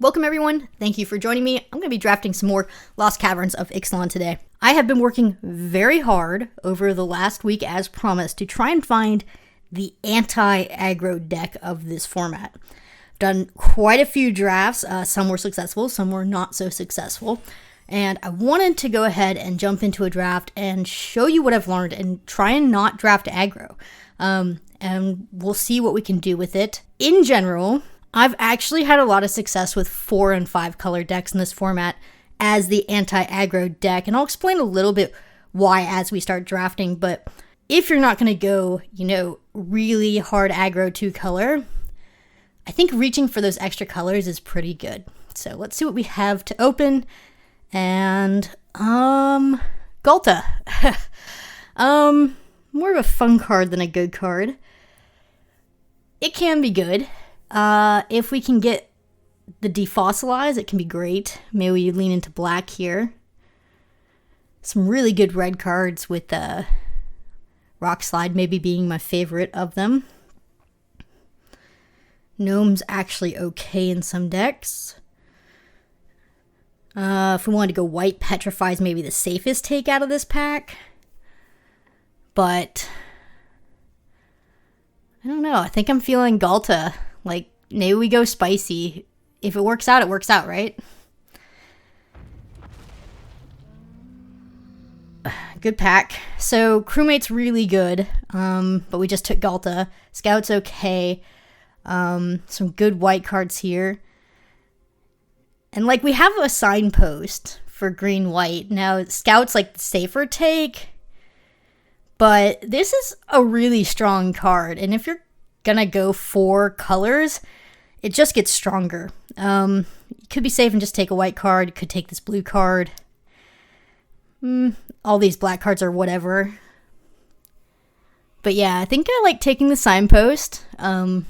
Welcome everyone, thank you for joining me. I'm going to be drafting some more Lost Caverns of Ixalan today. I have been working very hard over the last week as promised to try and find the anti-aggro deck of this format. I've done quite a few drafts, some were successful, some were not so successful. And I wanted to go ahead and jump into a draft and show you what I've learned and try and not draft aggro. And we'll see what we can do with it. In general, I've actually had a lot of success with 4 and 5 color decks in this format as the anti-aggro deck, and I'll explain a little bit why as we start drafting, but if you're not going to go, really hard aggro 2 color, I think reaching for those extra colors is pretty good. So let's see what we have to open, and, Ghalta. More of a fun card than a good card. It can be good. If we can get the defossilize, it can be great. Maybe we lean into black here. Some really good red cards with Rock Slide maybe being my favorite of them. Gnome's actually okay in some decks. If we wanted to go white, Petrify is maybe the safest take out of this pack. But I don't know. I think I'm feeling Ghalta. Like, maybe we go spicy. If it works out, right? Good pack. So, crewmate's really good, but we just took Ghalta. Scout's okay. Some good white cards here. And, we have a signpost for green-white. Now, Scout's, the safer take, but this is a really strong card, and if you're gonna go 4 colors, it just gets stronger. You could be safe and just take a white card. You could take this blue card. All these black cards are whatever. But yeah, I think I like taking the signpost. I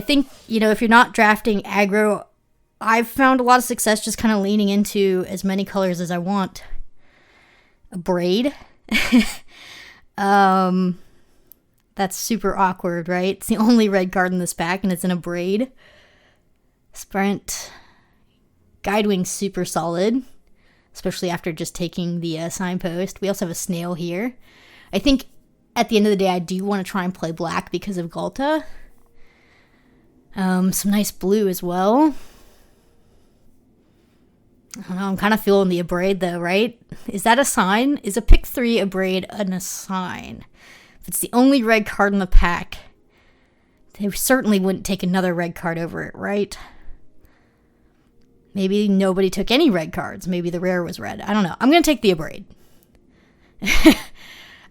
think, if you're not drafting aggro, I've found a lot of success just kind of leaning into as many colors as I want. A braid. That's super awkward, right? It's the only red card in this pack, and it's in a braid. Sprint. Guidewing's super solid, especially after just taking the signpost. We also have a snail here. I think at the end of the day, I do want to try and play black because of Ghalta. Some nice blue as well. I don't know, I'm kind of feeling the abrade though, right? Is that a sign? Is a pick 3 abrade a sign? If it's the only red card in the pack, they certainly wouldn't take another red card over it, right? Maybe nobody took any red cards. Maybe the rare was red. I don't know. I'm going to take the abrade.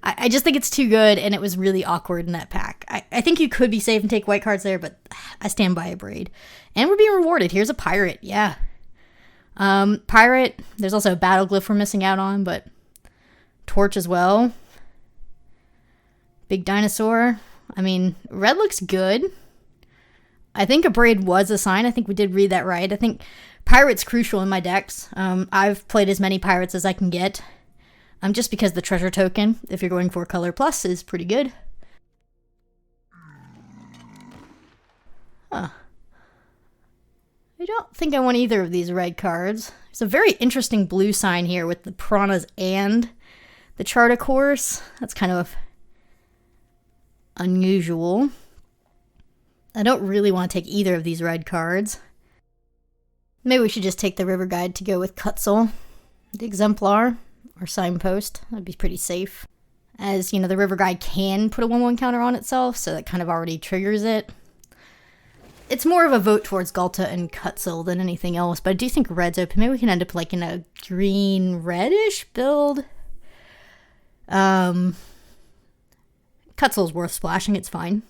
I just think it's too good, and it was really awkward in that pack. I think you could be safe and take white cards there, but I stand by abrade. And we're being rewarded. Here's a pirate. Yeah. Pirate. There's also a battle glyph we're missing out on, but torch as well. Big dinosaur. I mean, red looks good. I think a braid was a sign. I think we did read that right. I think pirate's crucial in my decks. I've played as many pirates as I can get. Just because the treasure token, if you're going for color plus, is pretty good. Huh. I don't think I want either of these red cards. There's a very interesting blue sign here with the piranhas and the charter course. That's kind of unusual. I don't really want to take either of these red cards. Maybe we should just take the river guide to go with Cutzel, the exemplar, or signpost. That'd be pretty safe. As, the river guide can put a 1/1 counter on itself, so that kind of already triggers it. It's more of a vote towards Ghalta and Cutzel than anything else, but I do think red's open. Maybe we can end up in a green-reddish build. Cutzel's worth splashing, it's fine.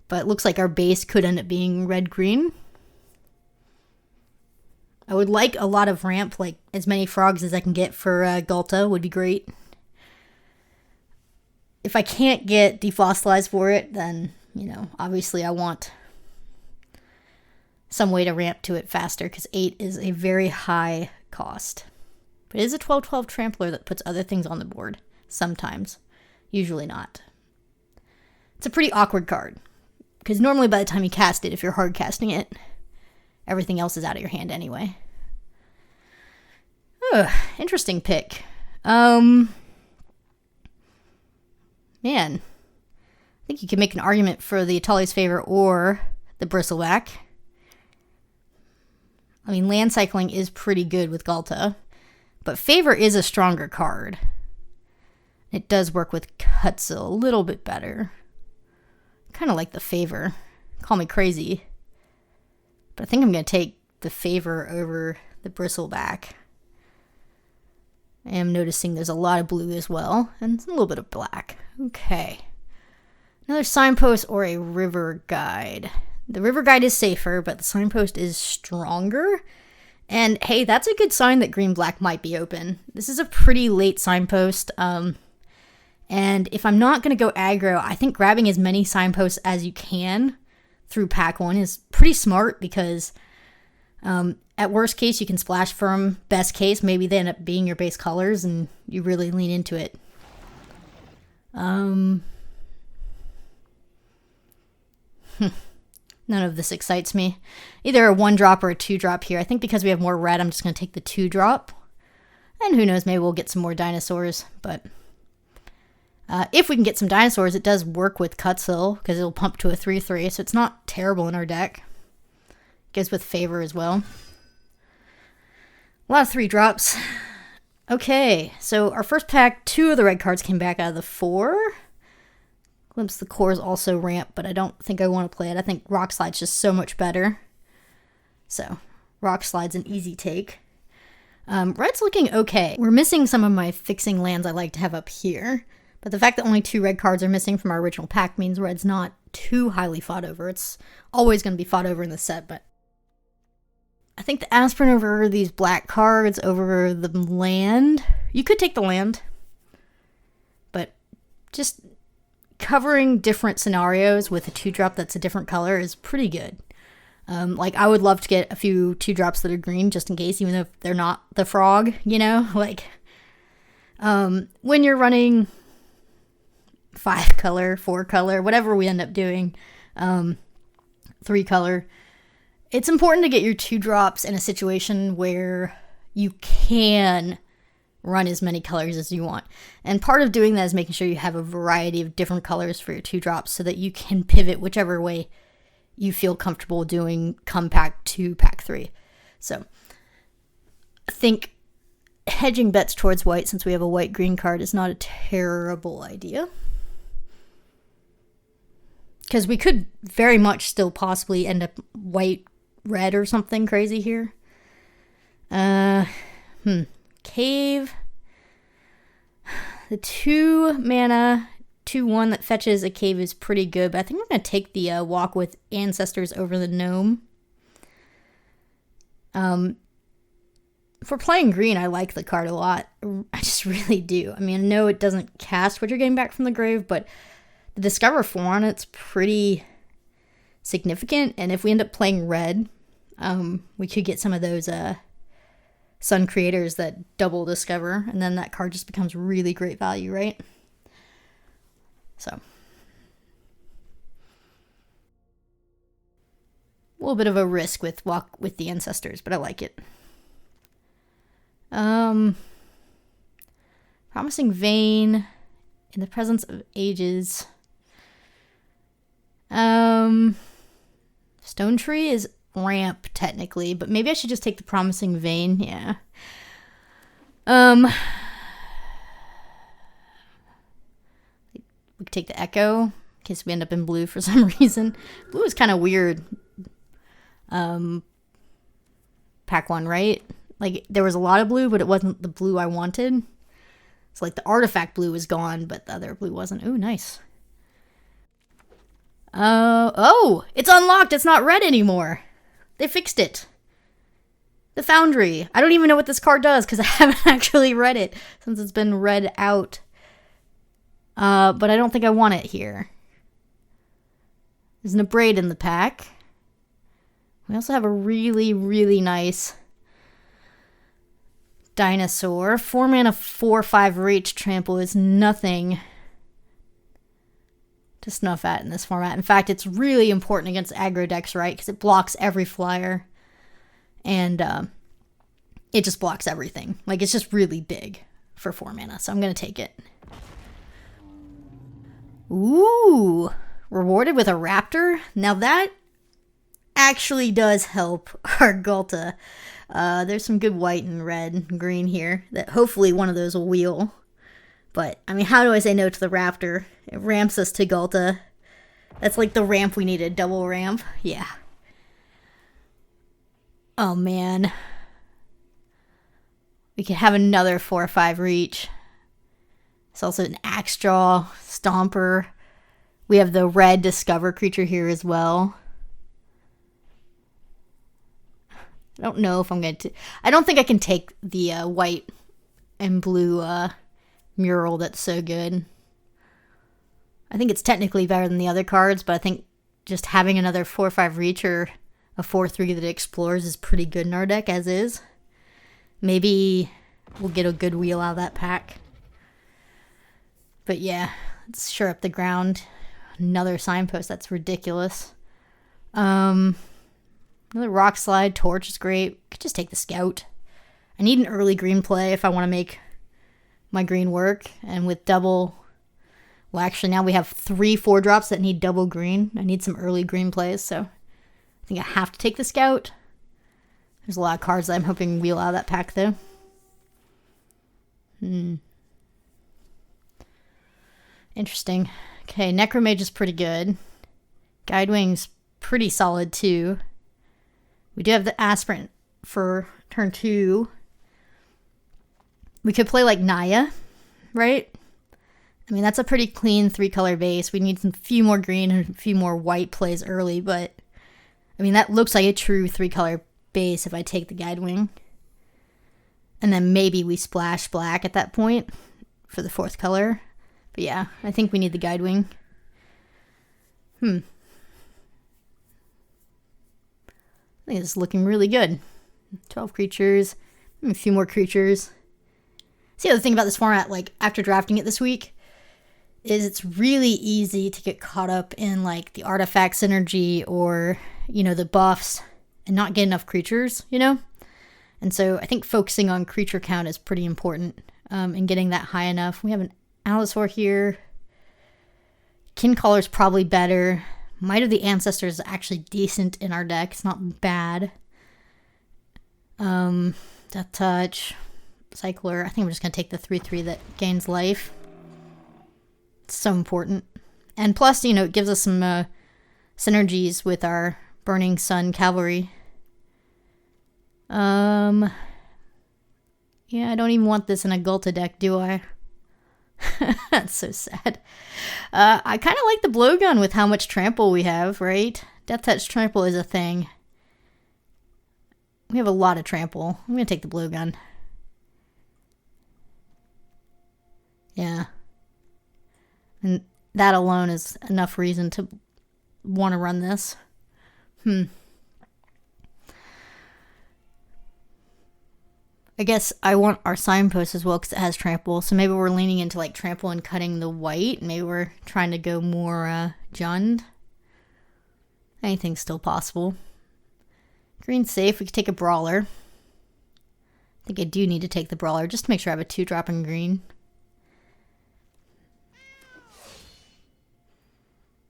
But it looks like our base could end up being red-green. I would like a lot of ramp, as many frogs as I can get for Ghalta would be great. If I can't get defossilized for it, then, obviously I want some way to ramp to it faster, because 8 is a very high cost. But it is a 12/12 trampler that puts other things on the board, sometimes. Usually not. It's a pretty awkward card, because normally by the time you cast it, if you're hard casting it, everything else is out of your hand anyway. Ugh, interesting pick. Man, I think you could make an argument for the Atali's Favor or the Bristleback. I mean, land cycling is pretty good with Galta, but Favor is a stronger card. It does work with Cutsil a little bit better. Kind of like the Favor. Call me crazy, but I think I'm going to take the Favor over the Bristleback. I am noticing there's a lot of blue as well, and a little bit of black. Okay. Another signpost or a river guide. The river guide is safer, but the signpost is stronger. And hey, that's a good sign that green-black might be open. This is a pretty late signpost. And if I'm not going to go aggro, I think grabbing as many signposts as you can through pack 1 is pretty smart because at worst case, you can splash for them. Best case, maybe they end up being your base colors and you really lean into it. None of this excites me. Either a 1-drop or a 2-drop here. I think because we have more red, I'm just going to take the 2-drop. And who knows, maybe we'll get some more dinosaurs. But if we can get some dinosaurs, it does work with Cutsil because it'll pump to a 3/3. So it's not terrible in our deck. Goes with Favor as well. A lot of 3-drops. Okay, so our first pack, 2 of the red cards came back out of the 4. Glimpse the Core is also ramp, but I don't think I want to play it. I think Rock Slide's just so much better. So, Rock Slide's an easy take. Red's looking okay. We're missing some of my fixing lands I like to have up here. But the fact that only 2 red cards are missing from our original pack means red's not too highly fought over. It's always going to be fought over in the set, but I think the aspirin over these black cards over the land. You could take the land, but just covering different scenarios with a 2-drop that's a different color is pretty good. Like, I would love to get a few 2-drops that are green just in case, even if they're not the frog, you know? Like, when you're running 5-color, 4-color, whatever we end up doing, 3-color, it's important to get your 2-drops in a situation where you can run as many colors as you want. And part of doing that is making sure you have a variety of different colors for your 2-drops so that you can pivot whichever way you feel comfortable doing come pack 2, pack 3. So I think hedging bets towards white, since we have a white-green card, is not a terrible idea. Because we could very much still possibly end up white-red or something crazy here. Cave. The 2-mana 2/1 that fetches a cave is pretty good, but I think I'm going to take the Walk with Ancestors over the Gnome. For playing green, I like the card a lot. I just really do. I mean, I know it doesn't cast what you're getting back from the grave, but the Discover 4 on it's pretty significant, and if we end up playing red, we could get some of those Sun Creators that double Discover, and then that card just becomes really great value, right? So, a little bit of a risk with Walk with the Ancestors, but I like it. Promising Vein, In the Presence of Ages. Stone Tree is ramp technically, but maybe I should just take the Promising Vein. Yeah. We could take the Echo in case we end up in blue for some reason. Blue is kind of weird. Pack 1, right? Like, there was a lot of blue, but it wasn't the blue I wanted. So, like, the artifact blue was gone, but the other blue wasn't. Ooh, nice. Oh, it's unlocked. It's not red anymore. They fixed it. The Foundry. I don't even know what this card does because I haven't actually read it since it's been read out. But I don't think I want it here. There's an Abrade in the pack. We also have a really, really nice Dinosaur. 4-mana, 4/5 reach trample is nothing to snuff at in this format. In fact, it's really important against aggro decks, right? Because it blocks every flyer. And it just blocks everything. Like, it's just really big for 4 mana, so I'm going to take it. Ooh, rewarded with a raptor? Now that actually does help our Gulta. There's some good white and red and green here that hopefully one of those will wheel. But, I mean, how do I say no to the raptor? It ramps us to Gulta. That's like the ramp we needed, double ramp. Yeah. Oh, man. We could have another 4 or 5 reach. It's also an axe draw, stomper. We have the red discover creature here as well. I don't know if I'm going to... I don't think I can take the white and blue mural that's so good. I think it's technically better than the other cards, but I think just having another 4 or 5 reach or a 4/3 that explores is pretty good in our deck as is. Maybe we'll get a good wheel out of that pack. But yeah, let's shore up the ground. Another signpost, that's ridiculous. Another rock slide, torch is great. Could just take the scout. I need an early green play if I want to make my green work. And with double, well, actually now we have 3 4-drops that need double green. I need some early green plays, so I think I have to take the scout. There's a lot of cards that I'm hoping wheel out of that pack, though. Interesting. Okay, Necromage is pretty good. Guidewing's pretty solid, too. We do have the Aspirant for turn 2. We could play, like, Naya, right? I mean, that's a pretty clean 3-color base. We need some few more green and a few more white plays early, but... I mean, that looks like a true 3-color base if I take the Guidewing. And then maybe we splash black at that point for the 4th color. But yeah, I think we need the Guidewing. I think it's looking really good. 12 creatures. A few more creatures. See, the other thing about this format, like, after drafting it this week, is it's really easy to get caught up in, like, the artifact synergy or, you know, the buffs and not get enough creatures, you know? And so I think focusing on creature count is pretty important and getting that high enough. We have an Allosaur here. Kincaller's probably better. Might of the Ancestors is actually decent in our deck. It's not bad. Death Touch. Cycler. I think we're just going to take the 3/3 that gains life. It's so important. And plus, you know, it gives us some synergies with our Burning Sun Cavalry. Yeah, I don't even want this in a Gulta deck, do I? That's so sad. I kind of like the blowgun with how much trample we have, right? Death Touch trample is a thing. We have a lot of trample. I'm going to take the blowgun. Yeah. And that alone is enough reason to want to run this. I guess I want our signpost as well because it has trample. So maybe we're leaning into like trample and cutting the white. Maybe we're trying to go more Jund. Anything's still possible. Green's safe. We could take a brawler. I think I do need to take the brawler just to make sure I have a 2-drop in green.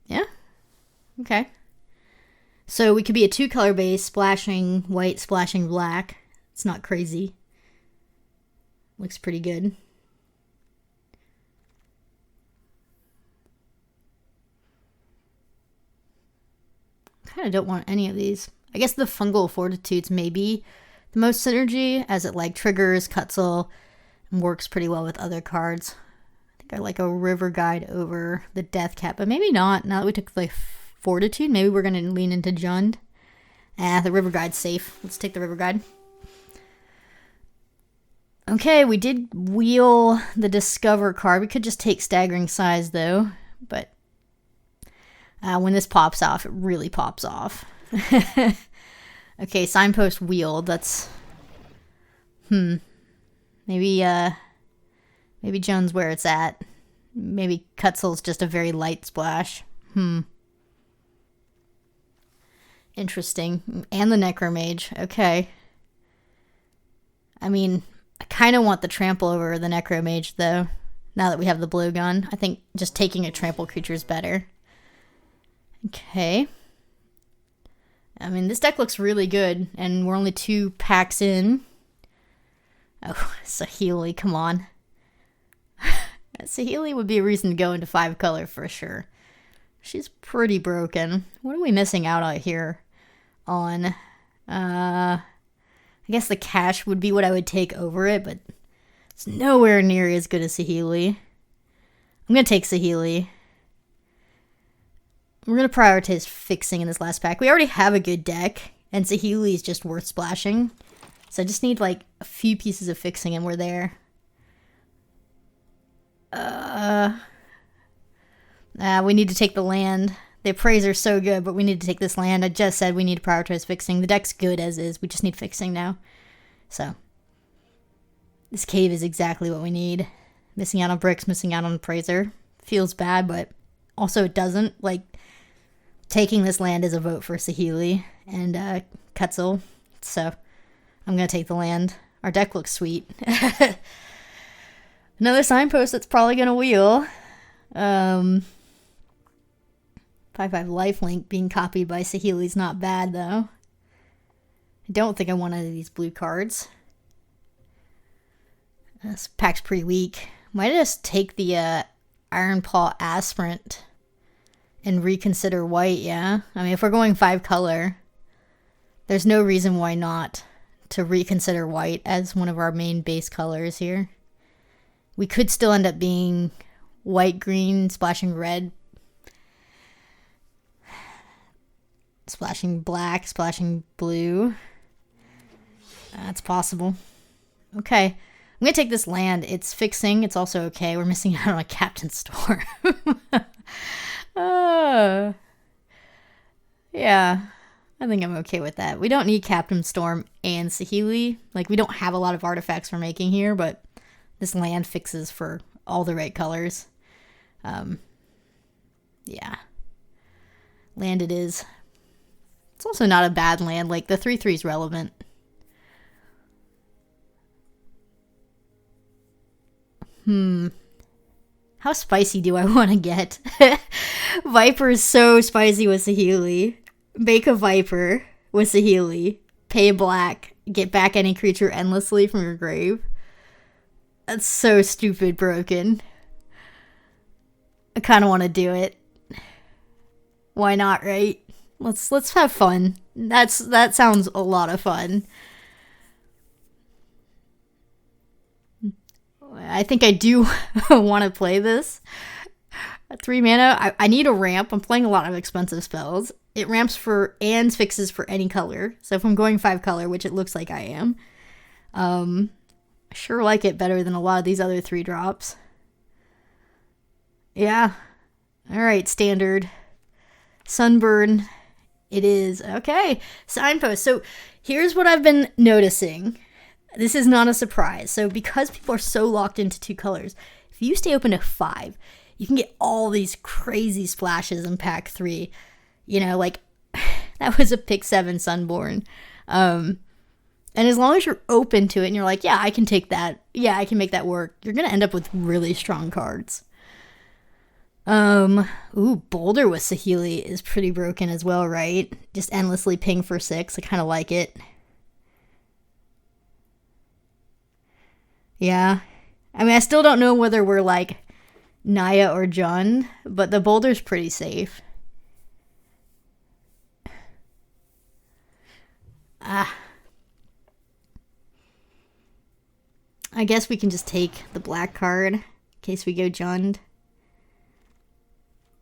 Yeah. Okay. So we could be a 2-color base, splashing white, splashing black. It's not crazy. Looks pretty good. Kind of don't want any of these. I guess the Fungal Fortitudes may be the most synergy, as it like triggers Cutzel and works pretty well with other cards. I think I like a River Guide over the Death Cap, but maybe not. Now that we took the Fortitude, maybe we're going to lean into Jund. The River Guide's safe. Let's take the River Guide. Okay, we did wheel the Discover card. We could just take Staggering Size, though. But when this pops off, it really pops off. Okay, Signpost wheeled. That's... Maybe Jones where it's at. Maybe Cutzel's just a very light splash. Interesting. And the Necromage. Okay. I mean, I kind of want the trample over the Necro Mage, though, now that we have the blowgun. I think just taking a trample creature is better. Okay. I mean, this deck looks really good, and we're only 2 packs in. Oh, Saheeli, come on. Saheeli would be a reason to go into 5 color for sure. She's pretty broken. What are we missing out on here on? I guess the cash would be what I would take over it, but it's nowhere near as good as Saheeli. I'm going to take Saheeli. We're going to prioritize fixing in this last pack. We already have a good deck, and Saheeli is just worth splashing. So I just need like a few pieces of fixing and we're there. We need to take the land. The appraise are so good, but we need to take this land. I just said we need to prioritize fixing. The deck's good as is. We just need fixing now. So this cave is exactly what we need. Missing out on bricks, missing out on appraiser. Feels bad, but also it doesn't. Like, taking this land is a vote for Saheeli and Kutzel. So I'm going to take the land. Our deck looks sweet. Another signpost that's probably going to wheel. 5/5 lifelink being copied by Saheeli's not bad, though. I don't think I want any of these blue cards. This pack's pretty weak. Might just take the Iron Paw Aspirant and reconsider white, yeah? I mean, if we're going 5 color, there's no reason why not to reconsider white as one of our main base colors here. We could still end up being white, green, splashing red, splashing black, splashing blue. That's possible. Okay. I'm going to take this land. It's fixing. It's also okay. We're missing out on a Captain Storm. Yeah. I think I'm okay with that. We don't need Captain Storm and Saheeli. Like, we don't have a lot of artifacts we're making here, but this land fixes for all the right colors. Yeah. Land it is. It's also not a bad land. Like, the 3/3 is relevant. How spicy do I want to get? Viper is so spicy with Saheeli. Make a Viper with Saheeli. Pay black. Get back any creature endlessly from your grave. That's so stupid broken. I kind of want to do it. Why not, right? Let's have fun. That sounds a lot of fun. I think I do want to play this. 3 mana. I need a ramp. I'm playing a lot of expensive spells. It ramps for and fixes for any color. So if I'm going 5 color, which it looks like I am, I sure like it better than a lot of these other 3 drops. Yeah. Alright, standard. Sunbird. It is. Okay. Signpost. So here's what I've been noticing. This is not a surprise. So because people are so locked into 2 colors, if you stay open to 5, you can get all these crazy splashes in pack 3. You know, like, that was a pick 7 Sunborn. And as long as you're open to it and you're like, yeah, I can take that. Yeah, I can make that work. You're going to end up with really strong cards. Boulder with Saheeli is pretty broken as well, right? Just endlessly ping for 6. I kind of like it. Yeah. I mean, I still don't know whether we're like Naya or Jund, but the Boulder's pretty safe. I guess we can just take the black card in case we go Jund.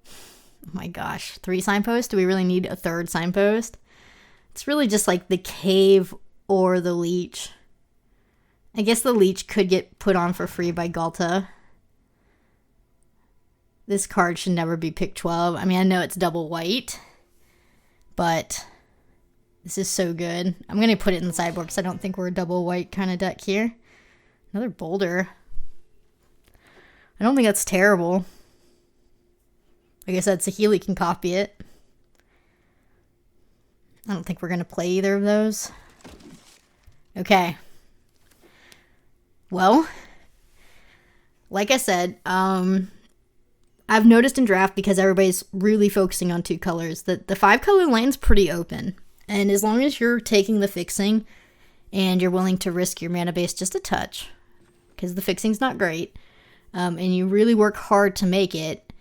Oh my gosh. 3 signposts? Do we really need a 3rd signpost? It's really just like the cave or the leech. I guess the leech could get put on for free by Galta. This card should never be pick 12. I mean, I know it's double white, but this is so good. I'm going to put it in the sideboard because I don't think we're a double white kind of deck here. Another Boulder. I don't think that's terrible. Like I said, Saheeli can copy it. I don't think we're going to play either of those. Okay. Well, like I said, I've noticed in draft, because everybody's really focusing on 2 colors, that the 5-color lane's pretty open. And as long as you're taking the fixing and you're willing to risk your mana base just a touch, because the fixing's not great, and you really work hard to make it,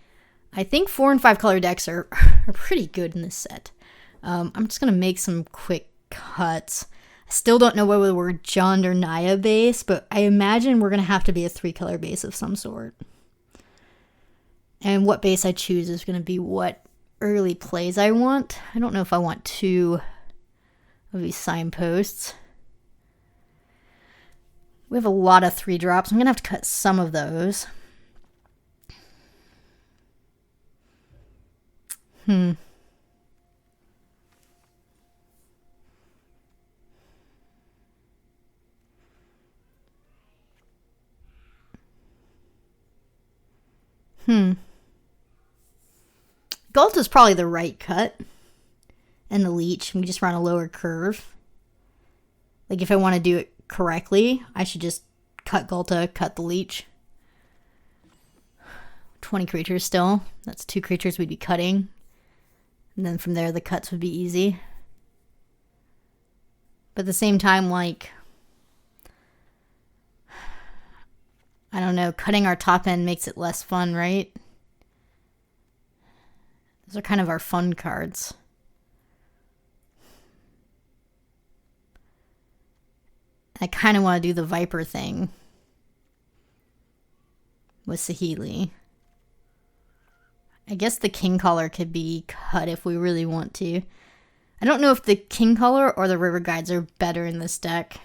I think 4 and 5 color decks are pretty good in this set. I'm just going to make some quick cuts. I still don't know whether we're Jund or Naya base, but I imagine we're going to have to be a 3-color base of some sort. And what base I choose is going to be what early plays I want. I don't know if I want 2 of these signposts. We have a lot of 3-drops. I'm going to have to cut some of those. Galt is probably the right cut. And the leech. We just run a lower curve. Like, if I want to do it correctly, I should just cut Gulta, cut the leech. 20 creatures still. That's 2 creatures we'd be cutting. And then from there, the cuts would be easy. But at the same time, like, I don't know, cutting our top end makes it less fun, right? Those are kind of our fun cards. I kind of want to do the Viper thing with Saheeli. I guess the King Collar could be cut if we really want to. I don't know if the King Collar or the River Guides are better in this deck.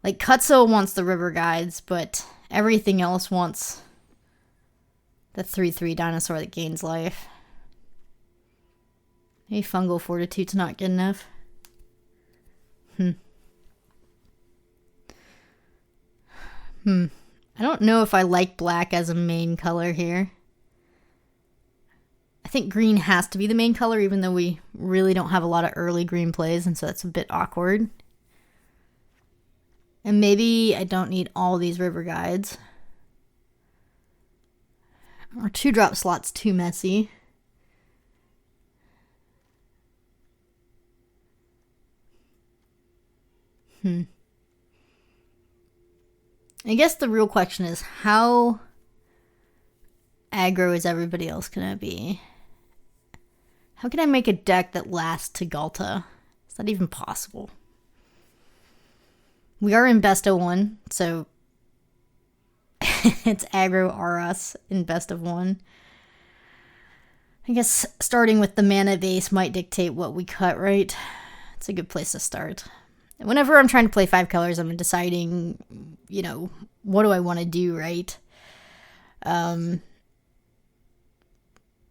Like, Cutso wants the River Guides, but everything else wants the 3/3 dinosaur that gains life. Maybe Fungal Fortitude's not good enough. I don't know if I like black as a main color here. I think green has to be the main color, even though we really don't have a lot of early green plays, and so that's a bit awkward. And maybe I don't need all these River Guides. Our 2-drop slot's too messy. I guess the real question is, how aggro is everybody else gonna be? How can I make a deck that lasts to Gulta? Is that even possible? We are in best of 1, so it's aggro or us in best of 1. I guess starting with the mana base might dictate what we cut, right? It's a good place to start. Whenever I'm trying to play 5 colors, I'm deciding, you know, what do I want to do, right?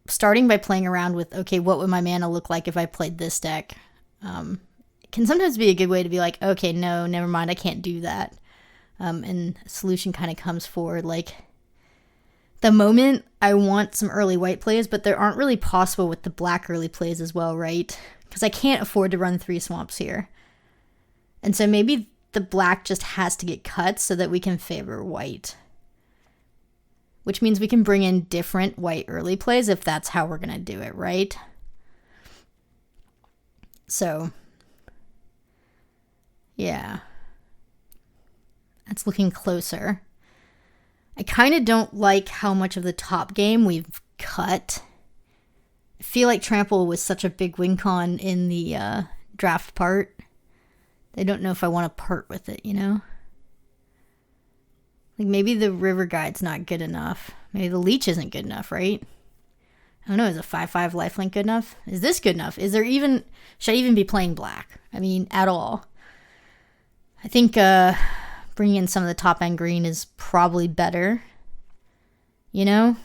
Starting by playing around with, okay, what would my mana look like if I played this deck? Can sometimes be a good way to be like, okay, no, never mind, I can't do that. And a solution kind of comes forward. Like, the moment I want some early white plays, but they aren't really possible with the black early plays as well, right? Because I can't afford to run 3 swamps here. And so maybe the black just has to get cut so that we can favor white. Which means we can bring in different white early plays if that's how we're going to do it, right? So, yeah. That's looking closer. I kind of don't like how much of the top game we've cut. I feel like Trample was such a big win con in the draft part. I don't know if I want to part with it, you know? Like, maybe the River Guide's not good enough. Maybe the Leech isn't good enough, right? I don't know, is a 5/5 lifelink good enough? Is this good enough? Is there even... Should I even be playing black? I mean, at all. I think bringing in some of the top-end green is probably better. You know?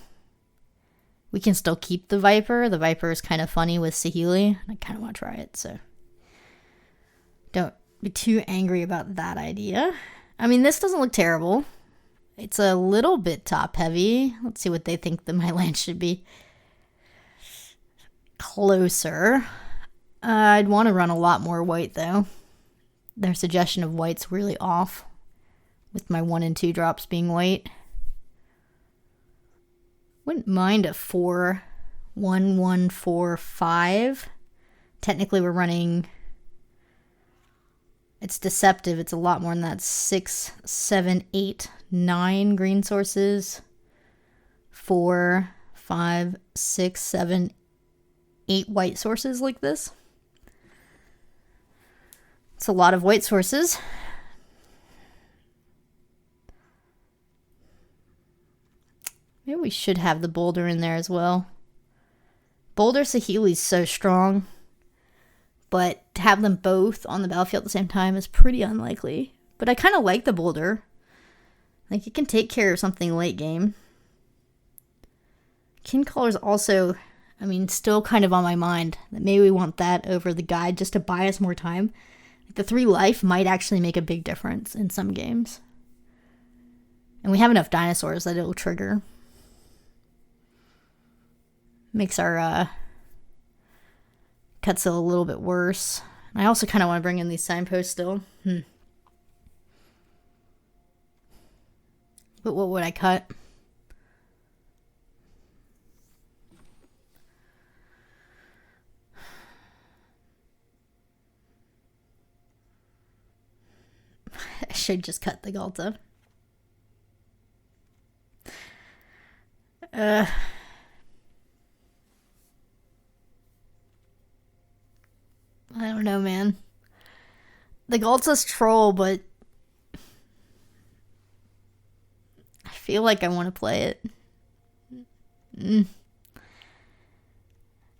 We can still keep the Viper. The Viper is kind of funny with Saheeli. I kind of want to try it, so... Don't be too angry about that idea. I mean, this doesn't look terrible. It's a little bit top heavy. Let's see what they think that my land should be. Closer. I'd want to run a lot more white, though. Their suggestion of white's really off. with my 1 and 2 drops being white. Wouldn't mind a 4, 1, 1, 4, 5. Technically we're running, it's deceptive, it's a lot more than that. 6, 7, 8, 9 green sources. 4, 5, 6, 7, 8 white sources like this. It's a lot of white sources. Maybe we should have the Boulder in there as well. Boulder Sahili's so strong, but to have them both on the battlefield at the same time is pretty unlikely. But I kind of like the Boulder. Like, it can take care of something late game. Kin Caller's also, I mean, still kind of on my mind. That maybe we want that over the guide just to buy us more time. Like, the 3 life might actually make a big difference in some games. And we have enough dinosaurs that it'll trigger. Makes our cuts a little bit worse. I also kind of want to bring in these signposts still. But what would I cut? I should just cut the Galta. I don't know, man. The Galta's troll, but I feel like I want to play it.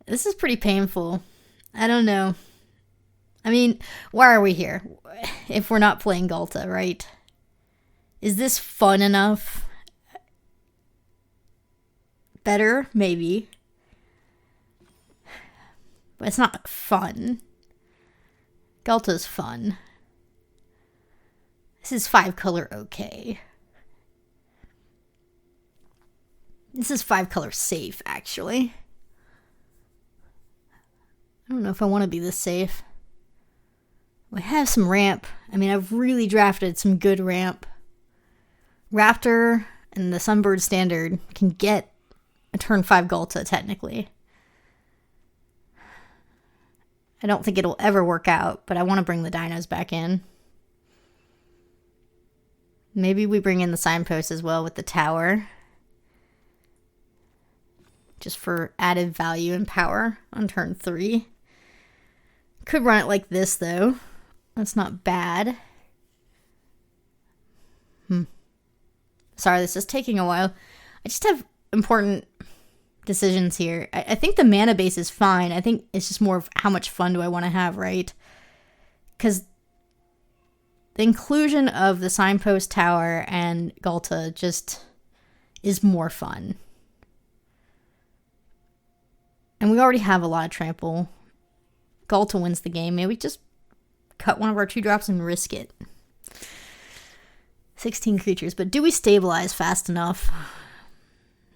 This is pretty painful. I don't know. I mean, why are we here if we're not playing Galta, right? Is this fun enough? Better, maybe. But it's not fun. Galta's fun. This is 5 color okay. This is 5 color safe, actually. I don't know if I want to be this safe. We have some ramp. I mean, I've really drafted some good ramp. Raptor and the Sunbird standard can get a turn 5 Galta, technically. I don't think it'll ever work out, but I want to bring the dinos back in. Maybe we bring in the signpost as well with the tower. Just for added value and power on turn 3. Could run it like this, though. That's not bad. Sorry, this is taking a while. I just have important decisions here. I think the mana base is fine. I think it's just more of how much fun do I want to have, right? Because the inclusion of the signpost tower and Galta just is more fun. And we already have a lot of trample. Galta wins the game. Maybe we just cut one of our 2 drops and risk it. 16 creatures, but do we stabilize fast enough?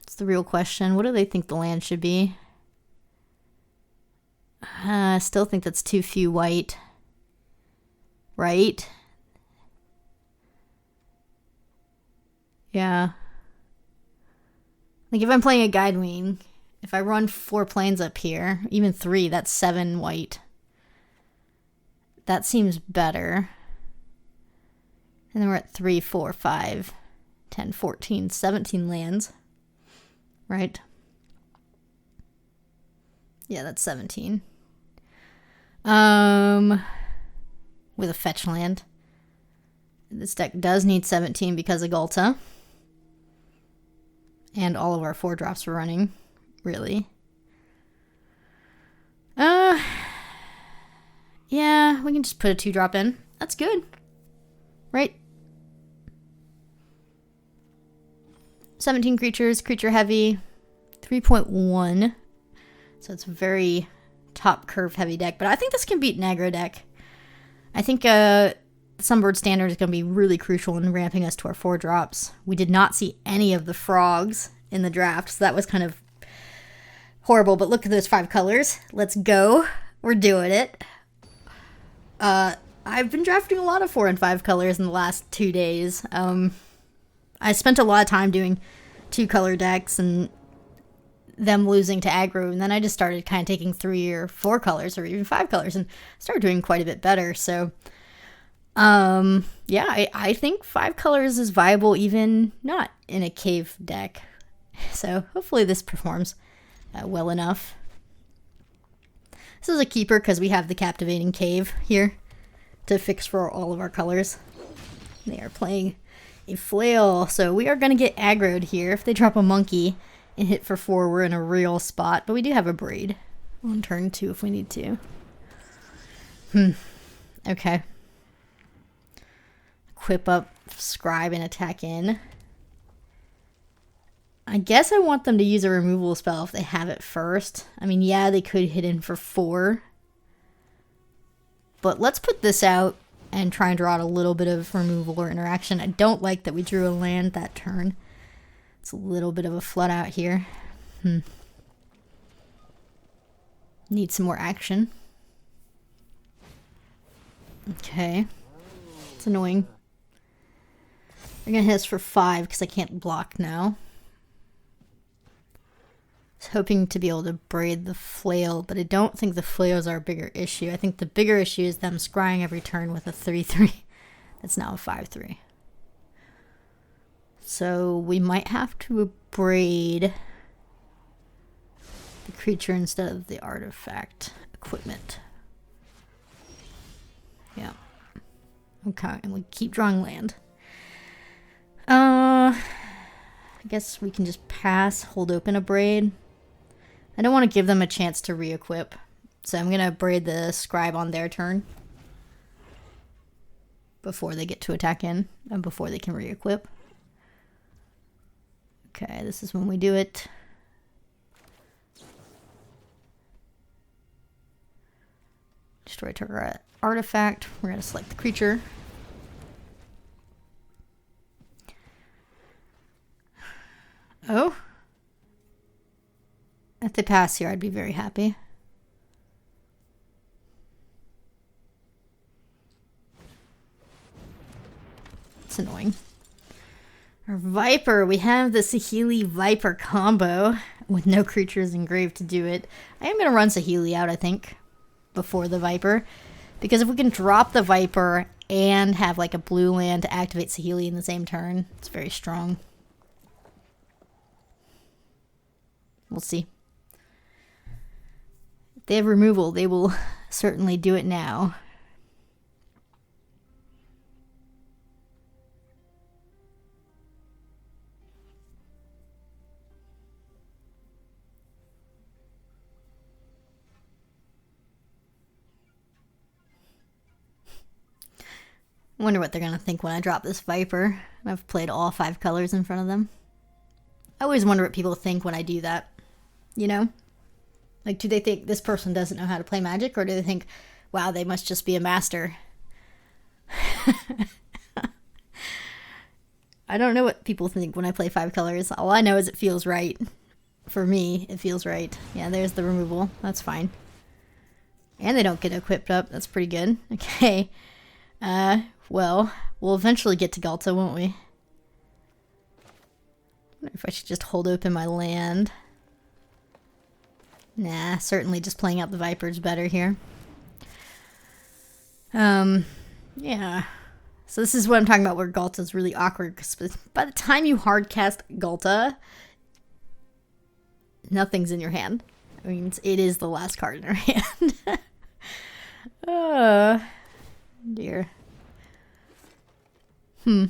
It's the real question. What do they think the land should be? I still think that's too few white. Right? Yeah. Like if I'm playing a guide wing, if I run 4 planes up here, even 3, that's 7 white. That seems better. And then we're at 3, 4, 5, 10, 14, 17 lands. Right? Yeah, that's 17. With a fetch land. This deck does need 17 because of Galta. And all of our 4 drops we're running. Really. Yeah, we can just put a 2 drop in. That's good. Right? 17 creatures, creature heavy, 3.1. So it's a very top curve heavy deck. But I think this can beat an aggro deck. I think Sunbird standard is going to be really crucial in ramping us to our 4 drops. We did not see any of the frogs in the draft, so that was kind of horrible. But look at those 5 colors. Let's go. We're doing it. I've been drafting a lot of 4 and 5 colors in the last 2 days. I spent a lot of time doing 2-color decks and them losing to aggro, and then I just started kind of taking 3 or 4 colors or even 5 colors and started doing quite a bit better. So, yeah, I think 5 colors is viable even not in a cave deck. So hopefully this performs well enough. This is a keeper because we have the captivating cave here to fix for all of our colors. They are playing a flail, so we are going to get aggroed here. If they drop a monkey and hit for 4, we're in a real spot, but we do have a braid on turn 2 if we need to. Okay. Equip up, scribe, and attack in. I guess I want them to use a removal spell if they have it first. I mean, yeah, they could hit in for 4. But let's put this out and try and draw out a little bit of removal or interaction. I don't like that we drew a land that turn. It's a little bit of a flood out here. Need some more action. Okay. It's annoying. They're going to hit us for 5 because I can't block now. I was hoping to be able to braid the flail, but I don't think the flail is our bigger issue. I think the bigger issue is them scrying every turn with a 3/3. That's now a 5/3. So we might have to braid the creature instead of the artifact equipment. Yeah. Okay, and we keep drawing land. I guess we can just pass, hold open a braid. I don't want to give them a chance to re-equip, so I'm going to braid the scribe on their turn before they get to attack in and before they can re-equip. Okay, this is when we do it. Destroy target artifact. We're going to select the creature. Oh. If they pass here, I'd be very happy. It's annoying. Our Viper. We have the Saheeli Viper combo with no creatures engraved to do it. I am going to run Saheeli out, I think, before the Viper. Because if we can drop the Viper and have like a blue land to activate Saheeli in the same turn, it's very strong. We'll see. If they have removal, they will certainly do it now. I wonder what they're going to think when I drop this Viper. I've played all 5 colors in front of them. I always wonder what people think when I do that. You know? Like, do they think this person doesn't know how to play Magic? Or do they think, wow, they must just be a master? I don't know what people think when I play 5 colors. All I know is it feels right. For me, it feels right. Yeah, there's the removal. That's fine. And they don't get equipped up. That's pretty good. Okay. Well, we'll eventually get to Galta, won't we? I wonder if I should just hold open my land. Nah, certainly just playing out the Viper's better here. Yeah. So this is what I'm talking about where Galta is really awkward, because by the time you hardcast Galta, nothing's in your hand. I mean, it is the last card in your hand. Oh, dear. I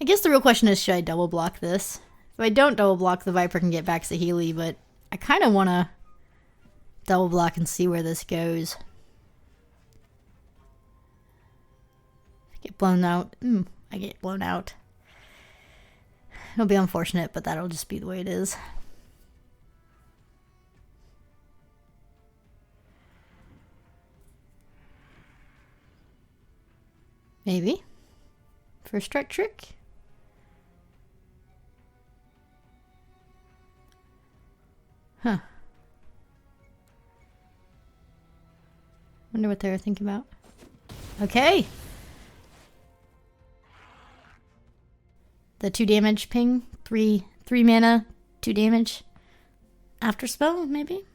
guess the real question is, should I double block this? If I don't double block, the Viper can get back Saheeli, but I kind of want to double block and see where this goes. If I get blown out. I get blown out. It'll be unfortunate, but that'll just be the way it is. Maybe. First strike trick. Huh. Wonder what they were thinking about. Okay. The 2 damage ping. 3 mana, 2 damage. After spell, maybe?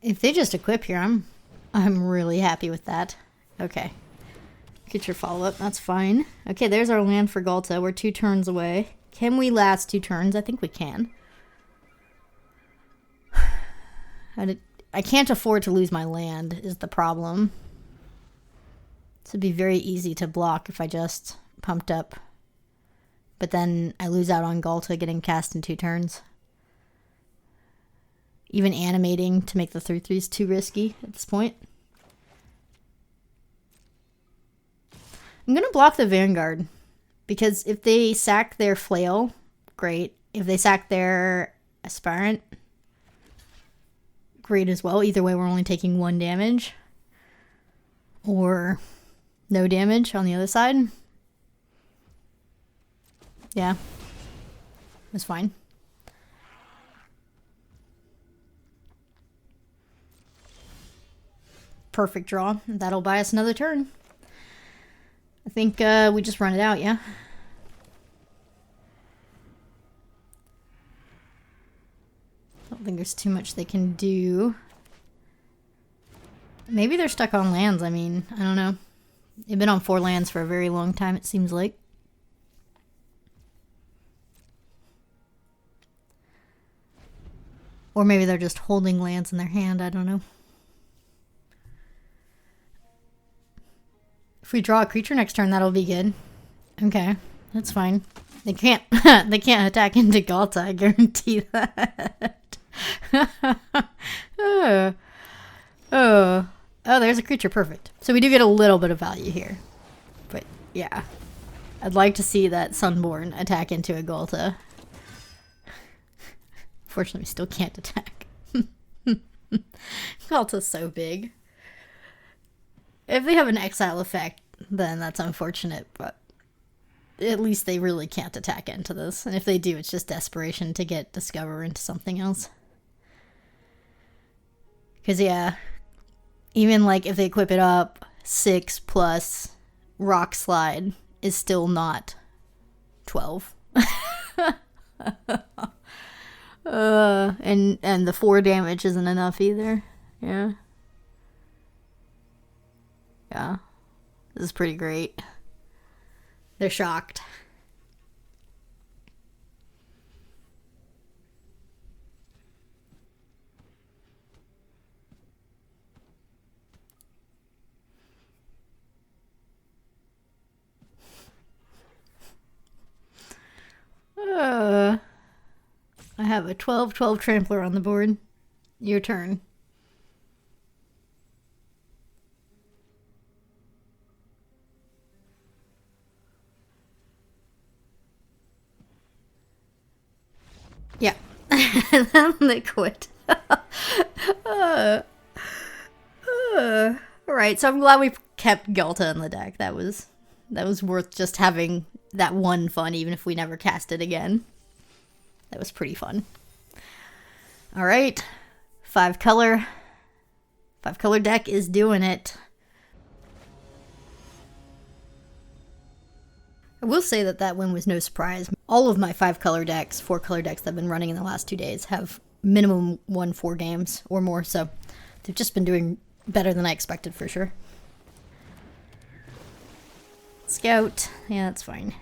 If they just equip here, I'm really happy with that. Okay. Get your follow-up, that's fine. Okay, there's our land for Galta. We're 2 turns away. Can we last 2 turns? I think we can. I can't afford to lose my land, is the problem. This would be very easy to block if I just pumped up. But then I lose out on Galta getting cast in 2 turns. Even animating to make the 3/3 is too risky at this point. I'm going to block the Vanguard. Because if they sack their Flail, great. If they sack their Aspirant, great as well. Either way, we're only taking 1 damage. Or no damage on the other side. Yeah. That's fine. Perfect draw. That'll buy us another turn. I think we just run it out, yeah? I don't think there's too much they can do. Maybe they're stuck on lands, I mean, I don't know. They've been on 4 lands for a very long time, it seems like. Or maybe they're just holding lands in their hand, I don't know. If we draw a creature next turn, that'll be good. Okay, that's fine. They can't they can't attack into Galta, I guarantee that. Oh, there's a creature, perfect. So we do get a little bit of value here. But yeah. I'd like to see that Sunborn attack into a Galta. Fortunately, we still can't attack. Galta's so big. If they have an exile effect, then that's unfortunate, but at least they really can't attack into this. And if they do, it's just desperation to get Discover into something else. Because, yeah, even like if they equip it up, 6 plus Rock Slide is still not 12. And the 4 damage isn't enough either. Yeah. Yeah. This is pretty great. They're shocked. I have a 12/12 trampler on the board. Your turn. Yeah. They quit. Alright, so I'm glad we kept Galta in the deck. That was worth just having that one fun, even if we never cast it again. That was pretty fun. Alright. 5-color. 5-color deck is doing it. I will say that win was no surprise. All of my 5-color decks, 4-color decks that I've been running in the last 2 days have minimum won 4 games or more, so they've just been doing better than I expected for sure. Scout. Yeah, that's fine.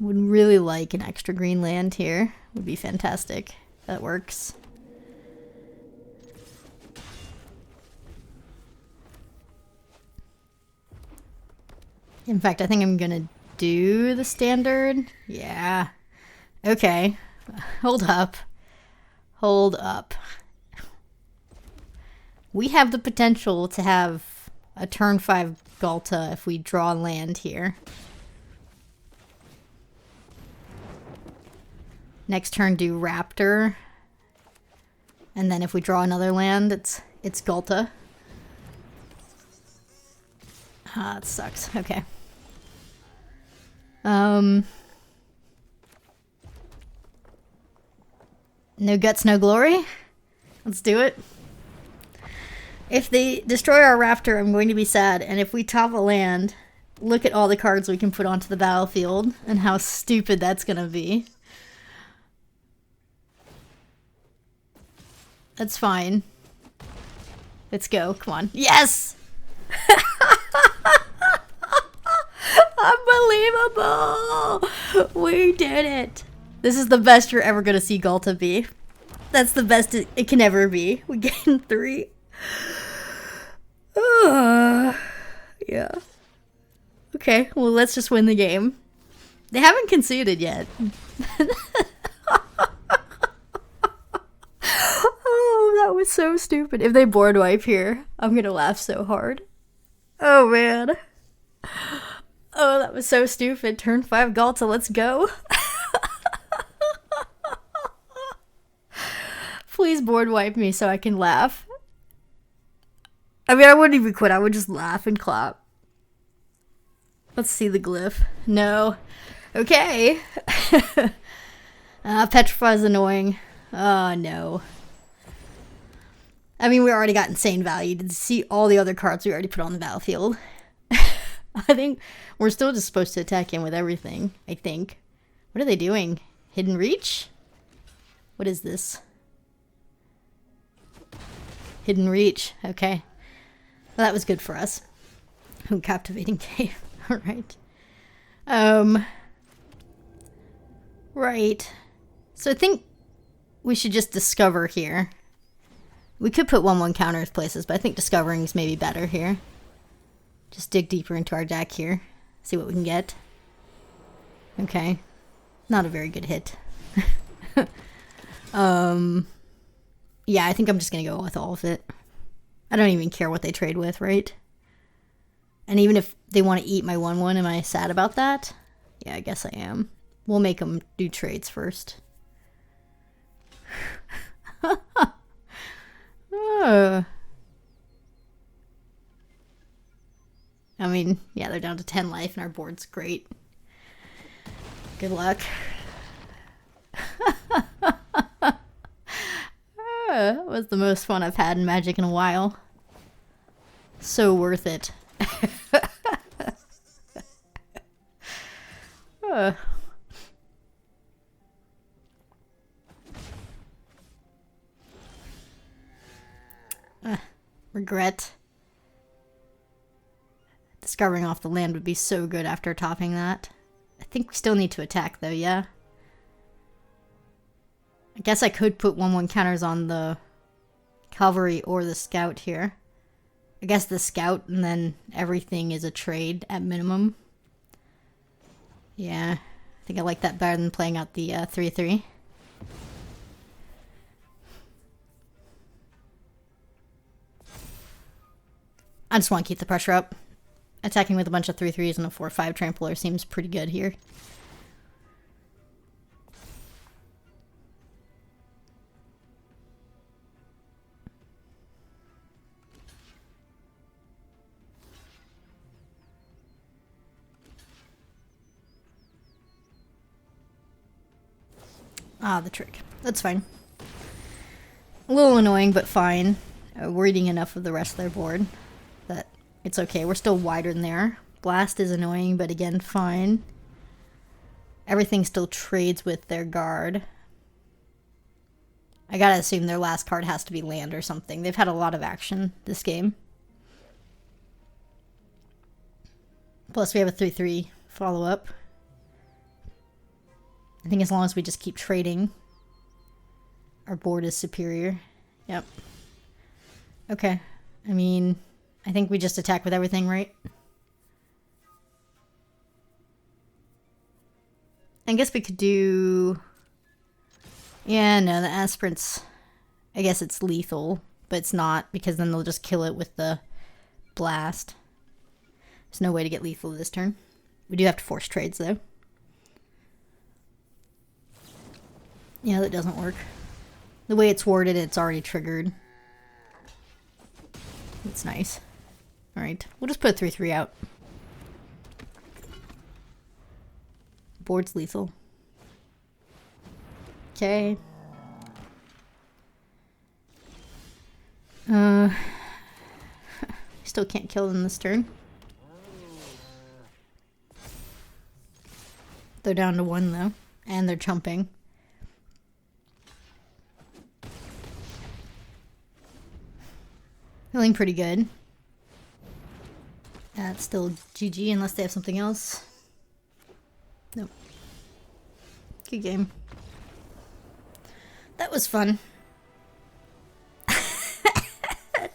Would really like an extra green land here. Would be fantastic. That works. In fact, I think I'm gonna do the standard. Yeah. Okay. Hold up. Hold up. We have the potential to have a turn 5 Galta if we draw land here. Next turn do Raptor. And then if we draw another land, it's Gulta. Ah, that sucks. Okay. No guts, no glory. Let's do it. If they destroy our Raptor, I'm going to be sad. And if we top a land, look at all the cards we can put onto the battlefield and how stupid that's going to be. That's fine. Let's go. Come on. Yes! Unbelievable! We did it! This is the best you're ever going to see Gulta be. That's the best it can ever be. We gained 3. Yeah. Okay, well, let's just win the game. They haven't conceded yet. Oh, that was so stupid. If they board wipe here, I'm gonna laugh so hard. Oh, man. Oh, that was so stupid. Turn 5 Gulta, let's go. Please board wipe me so I can laugh. I mean, I wouldn't even quit. I would just laugh and clap. Let's see the glyph. No. Okay. Petrify is annoying. Oh, no. I mean, we already got insane value. Did you see all the other cards we already put on the battlefield? I think we're still just supposed to attack him with everything, I think. What are they doing? Hidden Reach? What is this? Hidden Reach. Okay. Well, that was good for us. Oh, Captivating Cave. Alright. Right. So I think we should just discover here. We could put 1/1 counters places, but I think discovering is maybe better here. Just dig deeper into our deck here. See what we can get. Okay. Not a very good hit. Yeah, I think I'm just gonna go with all of it. I don't even care what they trade with, right? And even if they want to eat my 1/1, am I sad about that? Yeah, I guess I am. We'll make them do trades first. I mean, yeah, they're down to 10 life and our board's great. Good luck. That was the most fun I've had in Magic in a while. So worth it. Regret. Discovering off the land would be so good after topping that. I think we still need to attack though, yeah? I guess I could put 1/1 counters on the cavalry or the scout here. I guess the scout and then everything is a trade at minimum. Yeah, I think I like that better than playing out the 3/3. I just want to keep the pressure up. Attacking with a bunch of 3/3s and a 4/5 trampler seems pretty good here. Ah, the trick. That's fine. A little annoying, but fine. We're eating enough of the rest of their board that it's okay. We're still wider than there. Blast is annoying, but again, fine. Everything still trades with their guard. I gotta assume their last card has to be land or something. They've had a lot of action this game. Plus, we have a 3/3 follow-up. I think as long as we just keep trading, our board is superior. Yep. Okay. I mean, I think we just attack with everything, right? I guess we could do... Yeah, no, the aspirants... I guess it's lethal, but it's not, because then they'll just kill it with the blast. There's no way to get lethal this turn. We do have to force trades, though. Yeah, that doesn't work. The way it's worded, it's already triggered. That's nice. Alright, we'll just put 3/3 out. Board's lethal. Okay. Still can't kill them this turn. They're down to 1 though, and they're chumping. Feeling pretty good. It's still GG unless they have something else. Nope. Good game. That was fun.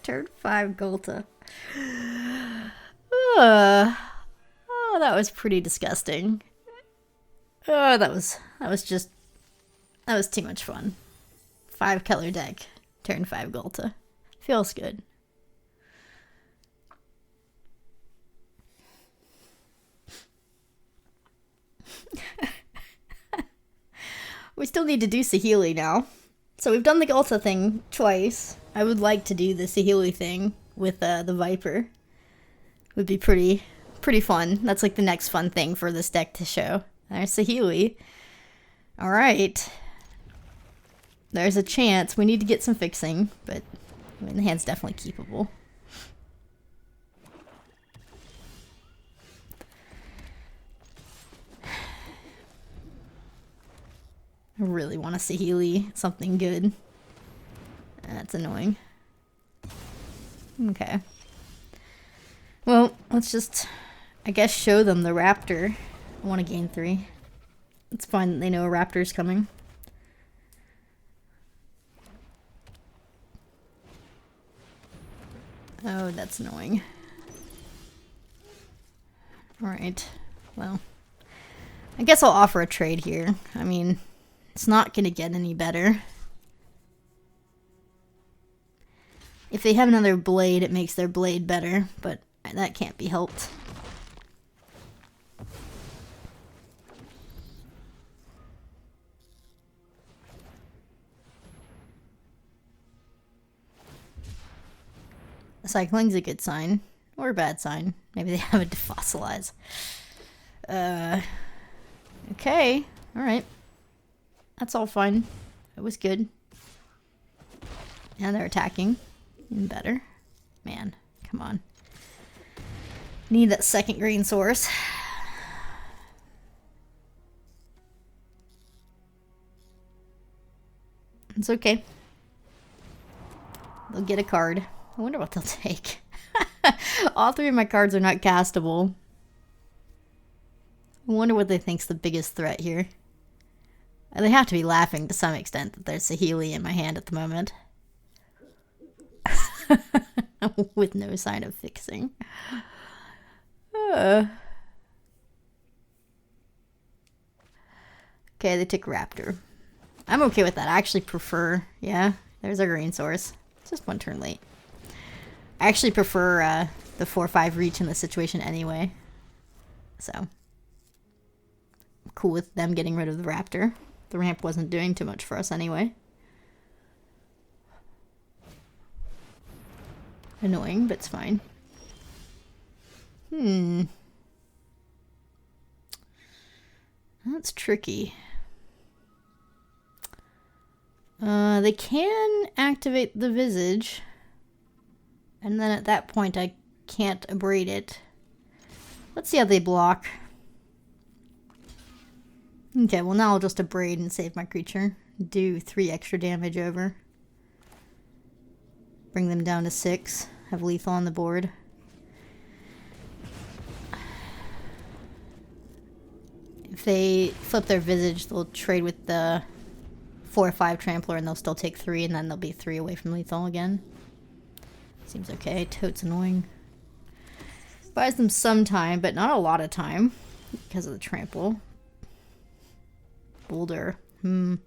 Turn 5 Golta. Oh, that was pretty disgusting. Oh, that was too much fun. 5 color deck. Turn 5 Golta. Feels good. We still need to do Saheeli now. So we've done the Golta thing twice. I would like to do the Saheeli thing with the Viper. Would be pretty fun. That's like the next fun thing for this deck to show. There's Saheeli. Alright. There's a chance. We need to get some fixing, but I mean, the hand's definitely keepable. I really want to Saheeli something good. That's annoying. Okay. Well, let's just, I guess, show them the Raptor. I want to gain 3. It's fine that they know a Raptor's coming. Oh, that's annoying. Alright. Well, I guess I'll offer a trade here. I mean, it's not going to get any better. If they have another blade, it makes their blade better, but that can't be helped. Cycling's a good sign. Or a bad sign. Maybe they have it to fossilize. Okay. Alright. That's all fine. It was good. And they're attacking. Even better. Man, come on. Need that second green source. It's okay. They'll get a card. I wonder what they'll take. All 3 of my cards are not castable. I wonder what they think's the biggest threat here. They have to be laughing to some extent that there's Saheeli in my hand at the moment. With no sign of fixing. Okay, they took Raptor. I'm okay with that. I actually prefer... Yeah, there's our green source. It's just 1 turn late. I actually prefer the 4/5 reach in this situation anyway. So, I'm cool with them getting rid of the Raptor. The ramp wasn't doing too much for us anyway. Annoying, but it's fine. That's tricky. They can activate the Visage. And then at that point, I can't abrade it. Let's see how they block. Okay, well now I'll just abrade and save my creature. Do 3 extra damage over. Bring them down to 6. Have lethal on the board. If they flip their Visage, they'll trade with the 4/5 Trampler and they'll still take 3, and then they'll be 3 away from lethal again. Seems okay. Tote's annoying. Buys them some time, but not a lot of time because of the trample. Boulder. I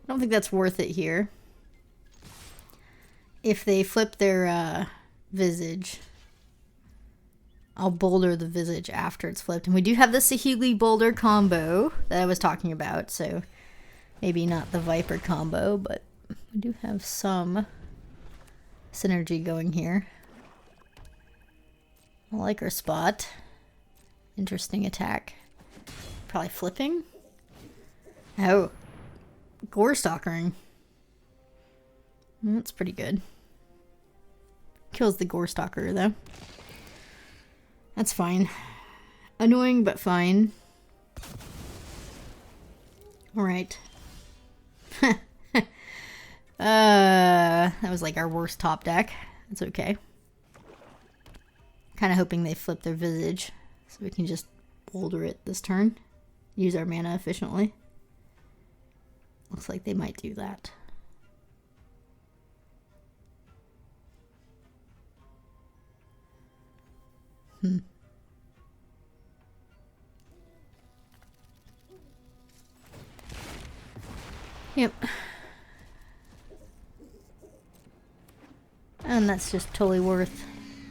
don't think that's worth it here. If they flip their Visage, I'll Boulder the Visage after it's flipped. And we do have the Saheeli Boulder combo that I was talking about, so Maybe not the Viper combo, but we do have some synergy going here. I like our spot. Interesting attack. Probably flipping. Oh. Gore stalkering. That's pretty good. Kills the gore stalker though. That's fine. Annoying but fine. Alright. That was like our worst top deck. It's okay. Kind of hoping they flip their visage so we can just boulder it this turn. Use our mana efficiently. Looks like they might do that. Yep. And that's just totally worth.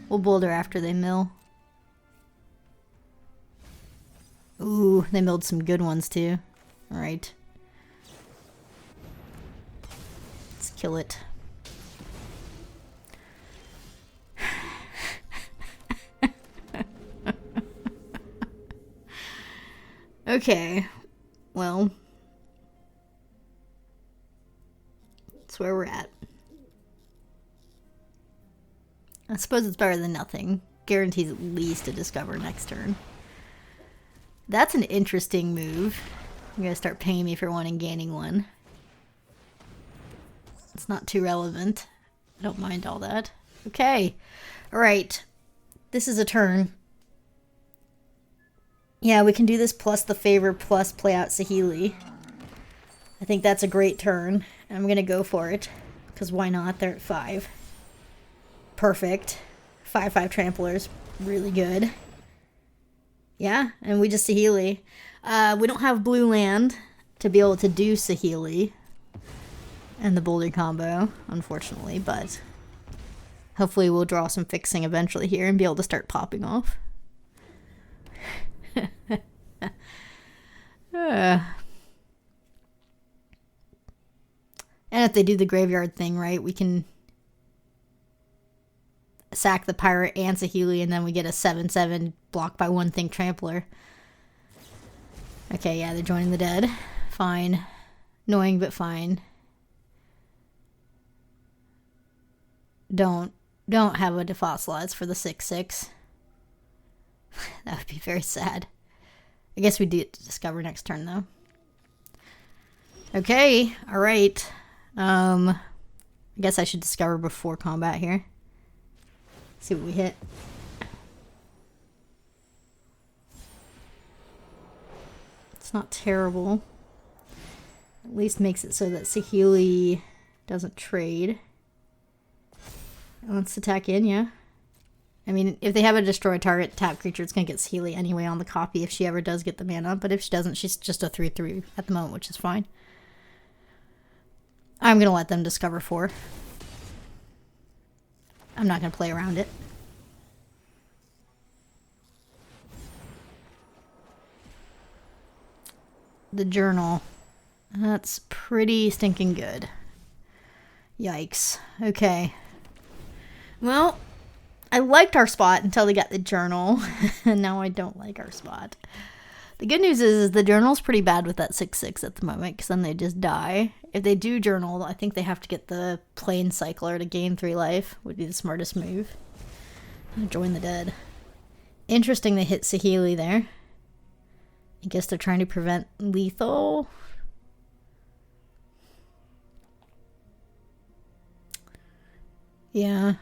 We'll boulder after they mill. Ooh, they milled some good ones too. Alright. Let's kill it. Okay. Well. That's where we're at. I suppose it's better than nothing. Guarantees at least a discover next turn. That's an interesting move. You're gonna start paying me for one and gaining one. It's not too relevant. I don't mind all that. Okay. Alright. This is a turn. Yeah, we can do this plus the favor plus play out Saheeli. I think that's a great turn. I'm gonna go for it. Because why not? They're at 5. Perfect. 5/5 tramplers. Really good. Yeah, and we just Saheeli. We don't have blue land to be able to do Saheeli and the boulder combo, unfortunately, but hopefully we'll draw some fixing eventually here and be able to start popping off. And if they do the graveyard thing, right, we can sack the pirate and Saheeli, and then we get a 7/7 blocked by one thing trampler. Okay, yeah, they're joining the dead. Fine. Annoying, but fine. Don't have a defossilized for the 6/6. That would be very sad. I guess we do discover next turn, though. Okay, alright. I guess I should discover before combat here. See what we hit. It's not terrible. At least makes it so that Saheeli doesn't trade. Let's attack in, yeah. I mean, if they have a destroy target tap creature, it's going to get Saheeli anyway on the copy if she ever does get the mana. But if she doesn't, she's just a 3/3 at the moment, which is fine. I'm going to let them discover 4. I'm not going to play around it. The journal. That's pretty stinking good. Yikes. Okay. Well, I liked our spot until they got the journal. And now I don't like our spot. The good news is the journal's pretty bad with that 6/6 at the moment, because then they just die. If they do journal, I think they have to get the plane cycler to gain 3 life. Would be the smartest move. Join the dead. Interesting they hit Saheeli there. I guess they're trying to prevent lethal. Yeah.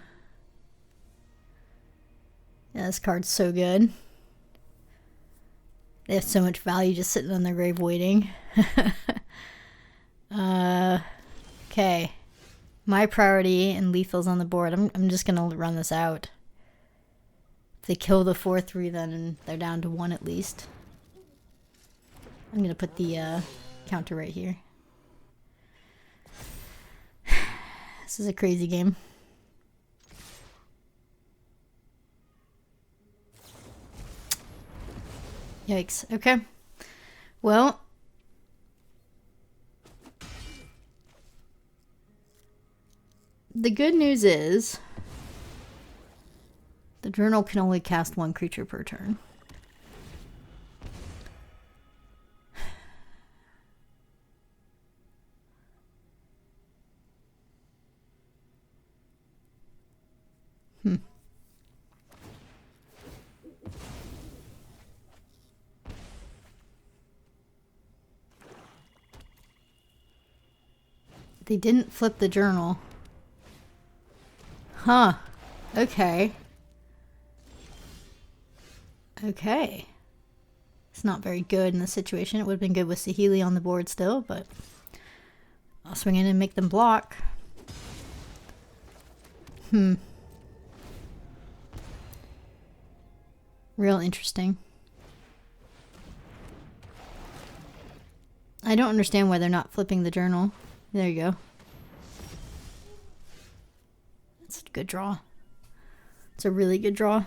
Yeah, this card's so good. They have so much value just sitting on their grave waiting. Okay. My priority and lethal's on the board. I'm just gonna run this out. If they kill the 4/3, then they're down to 1 at least. I'm gonna put the counter right here. This is a crazy game. Yikes. Okay. Well, the good news is the journal can only cast one creature per turn. They didn't flip the journal. Huh. Okay. Okay. It's not very good in this situation. It would have been good with Saheeli on the board still, but I'll swing in and make them block. Real interesting. I don't understand why they're not flipping the journal. There you go. That's a good draw. It's a really good draw.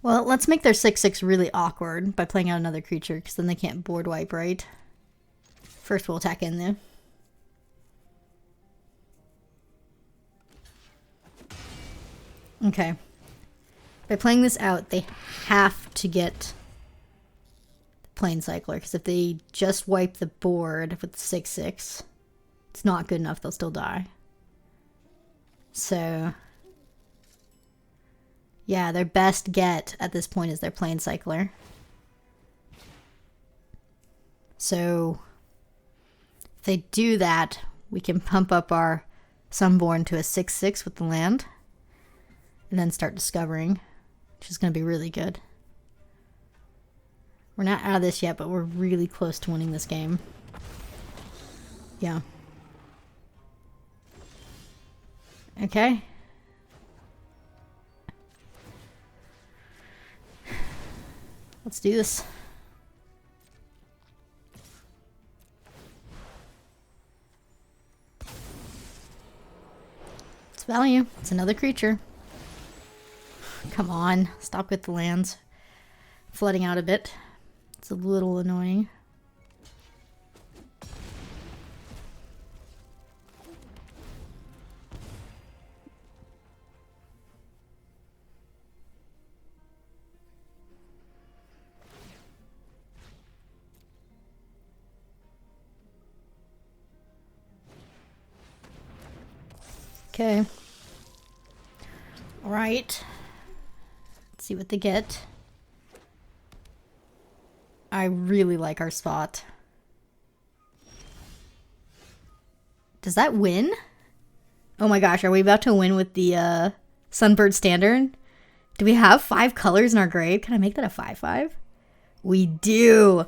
Well, let's make their 6/6 really awkward by playing out another creature, because then they can't board wipe, right? First we'll attack in there. Okay. By playing this out, they have to get Plane Cycler, because if they just wipe the board with 6/6, it's not good enough. They'll still die. So, yeah, their best get at this point is their Plane Cycler. So, if they do that, we can pump up our Sunborn to a 6/6 with the land, and then start discovering, which is going to be really good. We're not out of this yet, but we're really close to winning this game. Yeah. Okay. Let's do this. It's value. It's another creature. Come on. Stop with the lands. Flooding out a bit. It's a little annoying. Okay. All right. Let's see what they get. I really like our spot. Does that win? Oh my gosh, are we about to win with the Sunbird Standard? Do we have 5 colors in our grave? Can I make that a 5/5? We do.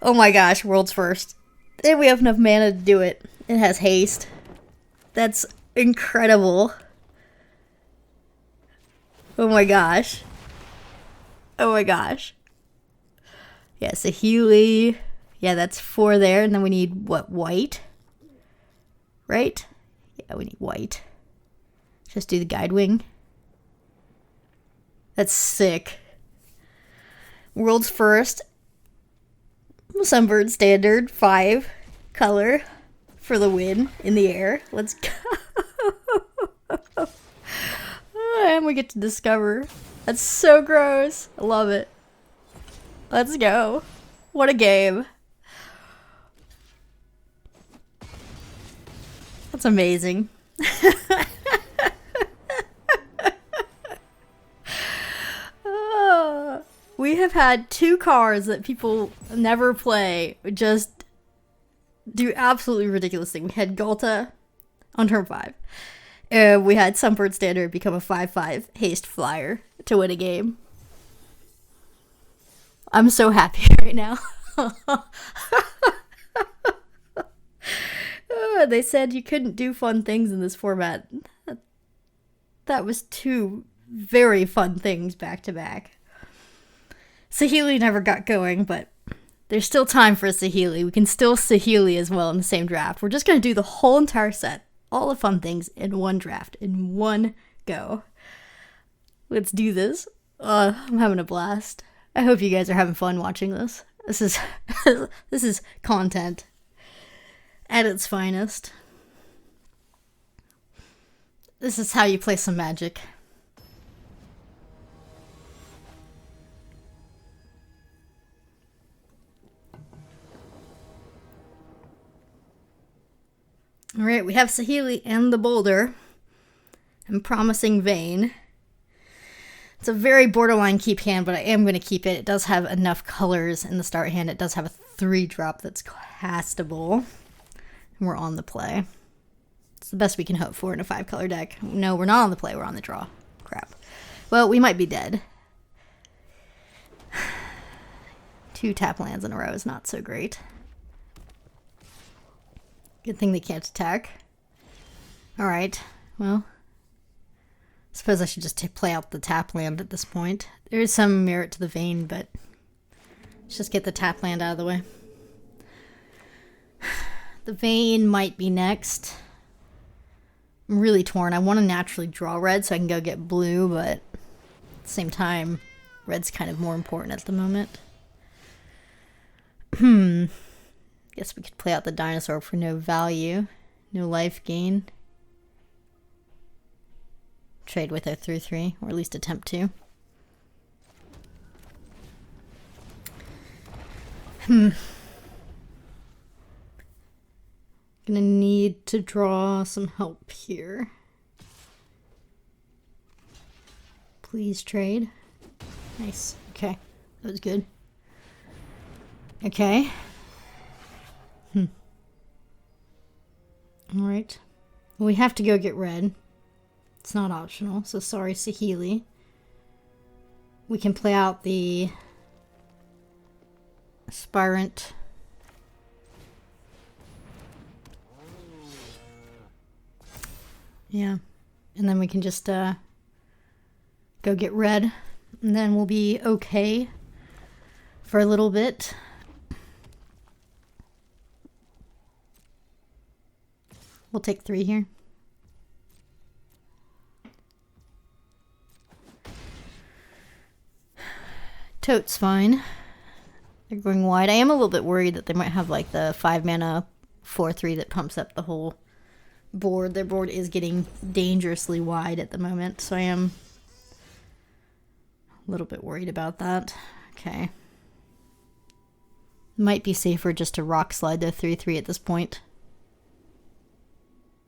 Oh my gosh, world's first. And we have enough mana to do it. It has haste. That's incredible. Oh my gosh. Oh my gosh. Yeah, Saheeli. Yeah, that's 4 there. And then we need, what, white? Right? Yeah, we need white. Just do the guide wing. That's sick. World's first. Sunbird Standard. 5 color for the win in the air. Let's go. And we get to discover. That's so gross. I love it. Let's go. What a game. That's amazing. We have had 2 cards that people never play just do absolutely ridiculous things. We had Ghalta on turn 5. We had Sunbird Standard become a 5/5 haste flyer to win a game. I'm so happy right now. They said you couldn't do fun things in this format. That was 2 very fun things back to back. Saheeli never got going, but there's still time for Saheeli. We can still Saheeli as well in the same draft. We're just going to do the whole entire set, all the fun things in one draft, in one go. Let's do this. I'm having a blast. I hope you guys are having fun watching this. This is this is content at its finest. This is how you play some Magic. Alright, we have Saheeli and the Boulder. And Promising Vein. It's a very borderline keep hand, but I am going to keep it. It does have enough colors in the start hand. It does have a 3-drop that's castable. And we're on the play. It's the best we can hope for in a 5-color deck. No, we're not on the play. We're on the draw. Crap. Well, we might be dead. 2 tap lands in a row is not so great. Good thing they can't attack. Alright, well, I suppose I should just play out the tap land at this point. There is some merit to the Vein, but let's just get the tap land out of the way. The Vein might be next. I'm really torn. I want to naturally draw red so I can go get blue, but at the same time, red's kind of more important at the moment. Guess we could play out the dinosaur for no value, no life gain. Trade with a 3/3, or at least attempt to. Gonna need to draw some help here. Please trade. Nice. Okay, that was good. Okay. Alright. Well, we have to go get red. It's not optional, so sorry, Saheeli. We can play out the Aspirant. Yeah. And then we can just go get red. And then we'll be okay for a little bit. We'll take 3 here. Tote's fine. They're going wide. I am a little bit worried that they might have like the 5 mana 4/3 that pumps up the whole board. Their board is getting dangerously wide at the moment, so I am a little bit worried about that. Okay. Might be safer just to rock slide their 3/3 at this point.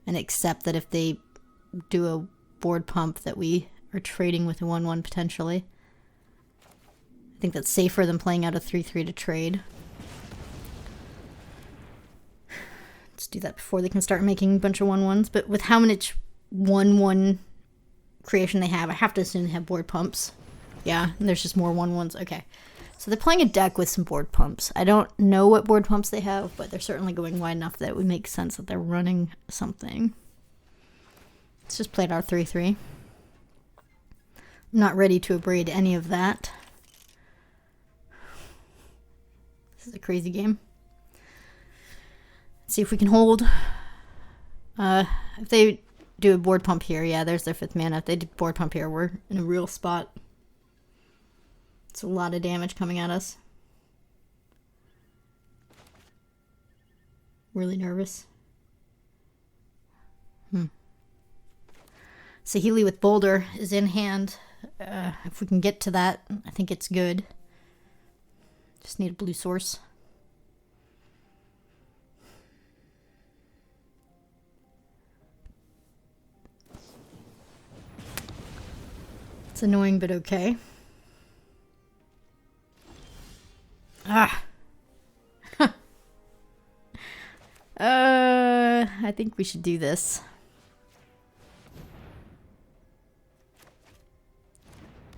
And accept that if they do a board pump that we are trading with a 1/1 potentially. I think that's safer than playing out a 3/3 to trade. Let's do that before they can start making a bunch of 1/1s. But with how much 1/1 creation they have, I have to assume they have board pumps. Yeah, and there's just more 1/1s. Okay. So they're playing a deck with some board pumps. I don't know what board pumps they have, but they're certainly going wide enough that it would make sense that they're running something. Let's just play our 3/3. I'm not ready to abrade any of that. This is a crazy game. Let's see if we can hold. If they do a board pump here, yeah, there's their 5th mana. If they do board pump here, we're in a real spot. It's a lot of damage coming at us. Really nervous. Saheeli with Boulder is in hand. If we can get to that, I think it's good. Just need a blue source. It's annoying, but okay. Ah. I think we should do this.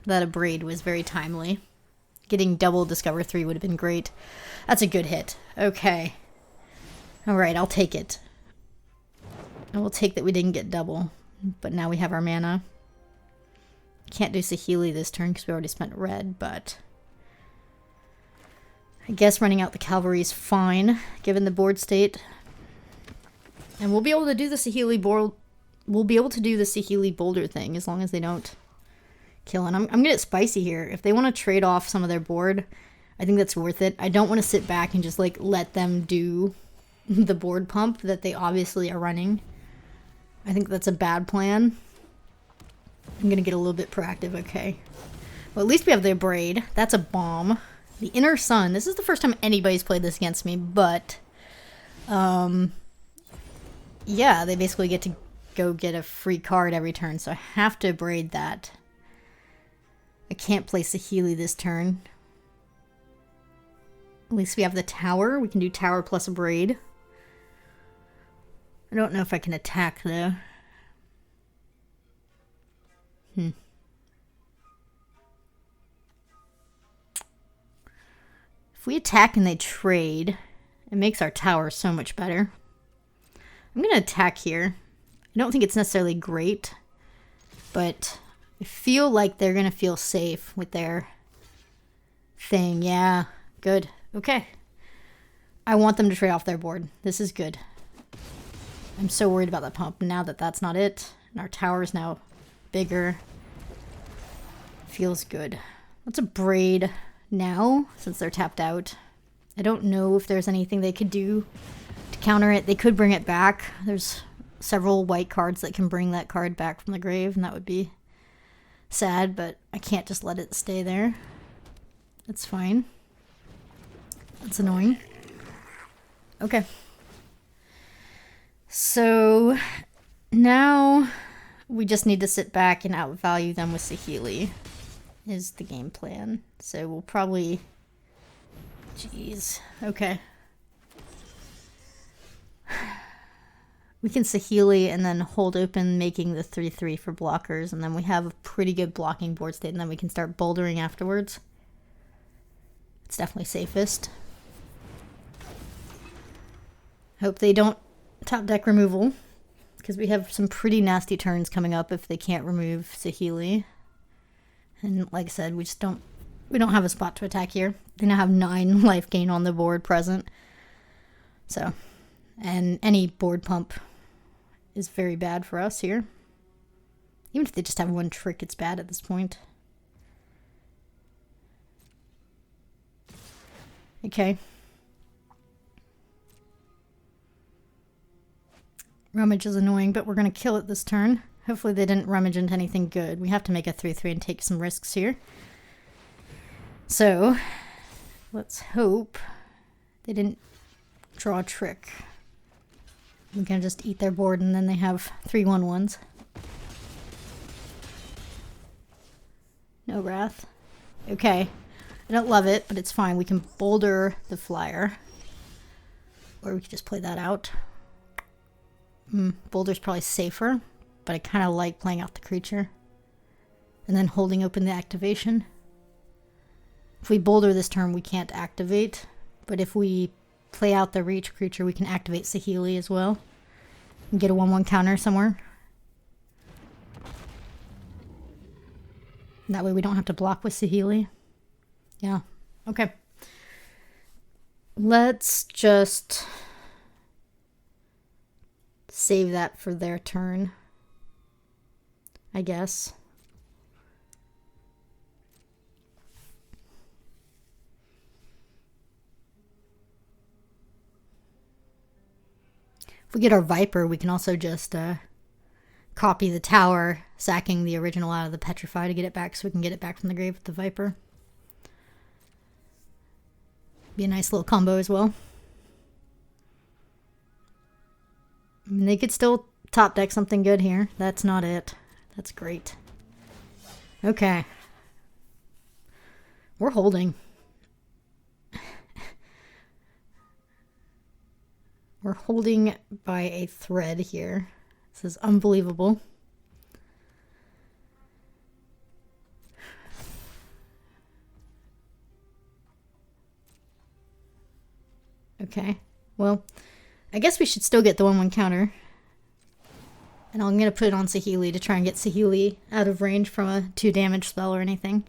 That abrade was very timely. Getting double Discover 3 would have been great. That's a good hit. Okay. Alright, I'll take it. I will take that we didn't get double. But now we have our mana. Can't do Saheeli this turn because we already spent red, but I guess running out the cavalry is fine, given the board state. And we'll be able to do the Saheeli board. We'll be able to do the Saheeli Boulder thing as long as they don't kill. And I'm gonna get spicy here. If they want to trade off some of their board, I think that's worth it. I don't want to sit back and just like let them do the board pump that they obviously are running. I think that's a bad plan. I'm gonna get a little bit proactive, okay. Well, at least we have the Abrade. That's a bomb. The Inner Sun. This is the first time anybody's played this against me, but... yeah, they basically get to go get a free card every turn, so I have to Abrade that. I can't play Saheeli this turn. At least we have the Tower. We can do Tower plus Abrade. I don't know if I can attack, though. If we attack and they trade, it makes our tower so much better. I'm going to attack here. I don't think it's necessarily great, but I feel like they're going to feel safe with their thing. Yeah, good. Okay. I want them to trade off their board. This is good. I'm so worried about that pump now that that's not it. And our tower is now bigger. Feels good. Let's Abrade now, since they're tapped out. I don't know if there's anything they could do to counter it. They could bring it back. There's several white cards that can bring that card back from the grave, and that would be sad, but I can't just let it stay there. That's fine. That's annoying. Okay. So now we just need to sit back and outvalue them with Saheeli is the game plan. So we'll probably... Jeez. Okay. We can Saheeli and then hold open, making the 3/3 for blockers, and then we have a pretty good blocking board state, and then we can start bouldering afterwards. It's definitely safest. Hope they don't top deck removal, because we have some pretty nasty turns coming up if they can't remove Saheeli. And like I said, we don't have a spot to attack here. They now have 9 life gain on the board present. So, and any board pump is very bad for us here. Even if they just have one trick, it's bad at this point. Okay. Rummage is annoying, but we're going to kill it this turn. Hopefully they didn't rummage into anything good. We have to make a 3/3 and take some risks here. So, let's hope they didn't draw a trick. We can just eat their board, and then they have 3/1/1s. No Wrath. Okay. I don't love it, but it's fine. We can boulder the flyer. Or we could just play that out. Boulder's probably safer, but I kind of like playing out the creature. And then holding open the activation. If we boulder this turn, we can't activate. But if we play out the reach creature, we can activate Saheeli as well. And get a 1/1 counter somewhere. And that way we don't have to block with Saheeli. Yeah. Okay. Let's just save that for their turn, I guess. If we get our Viper, we can also just copy the tower, sacking the original out of the Petrify to get it back, so we can get it back from the grave with the Viper. Be a nice little combo as well. I mean, they could still top deck something good here. That's not it. That's great. Okay. We're holding. We're holding by a thread here. This is unbelievable. Okay. Well, I guess we should still get the 1/1 counter. And I'm going to put it on Saheeli to try and get Saheeli out of range from a 2 damage spell or anything.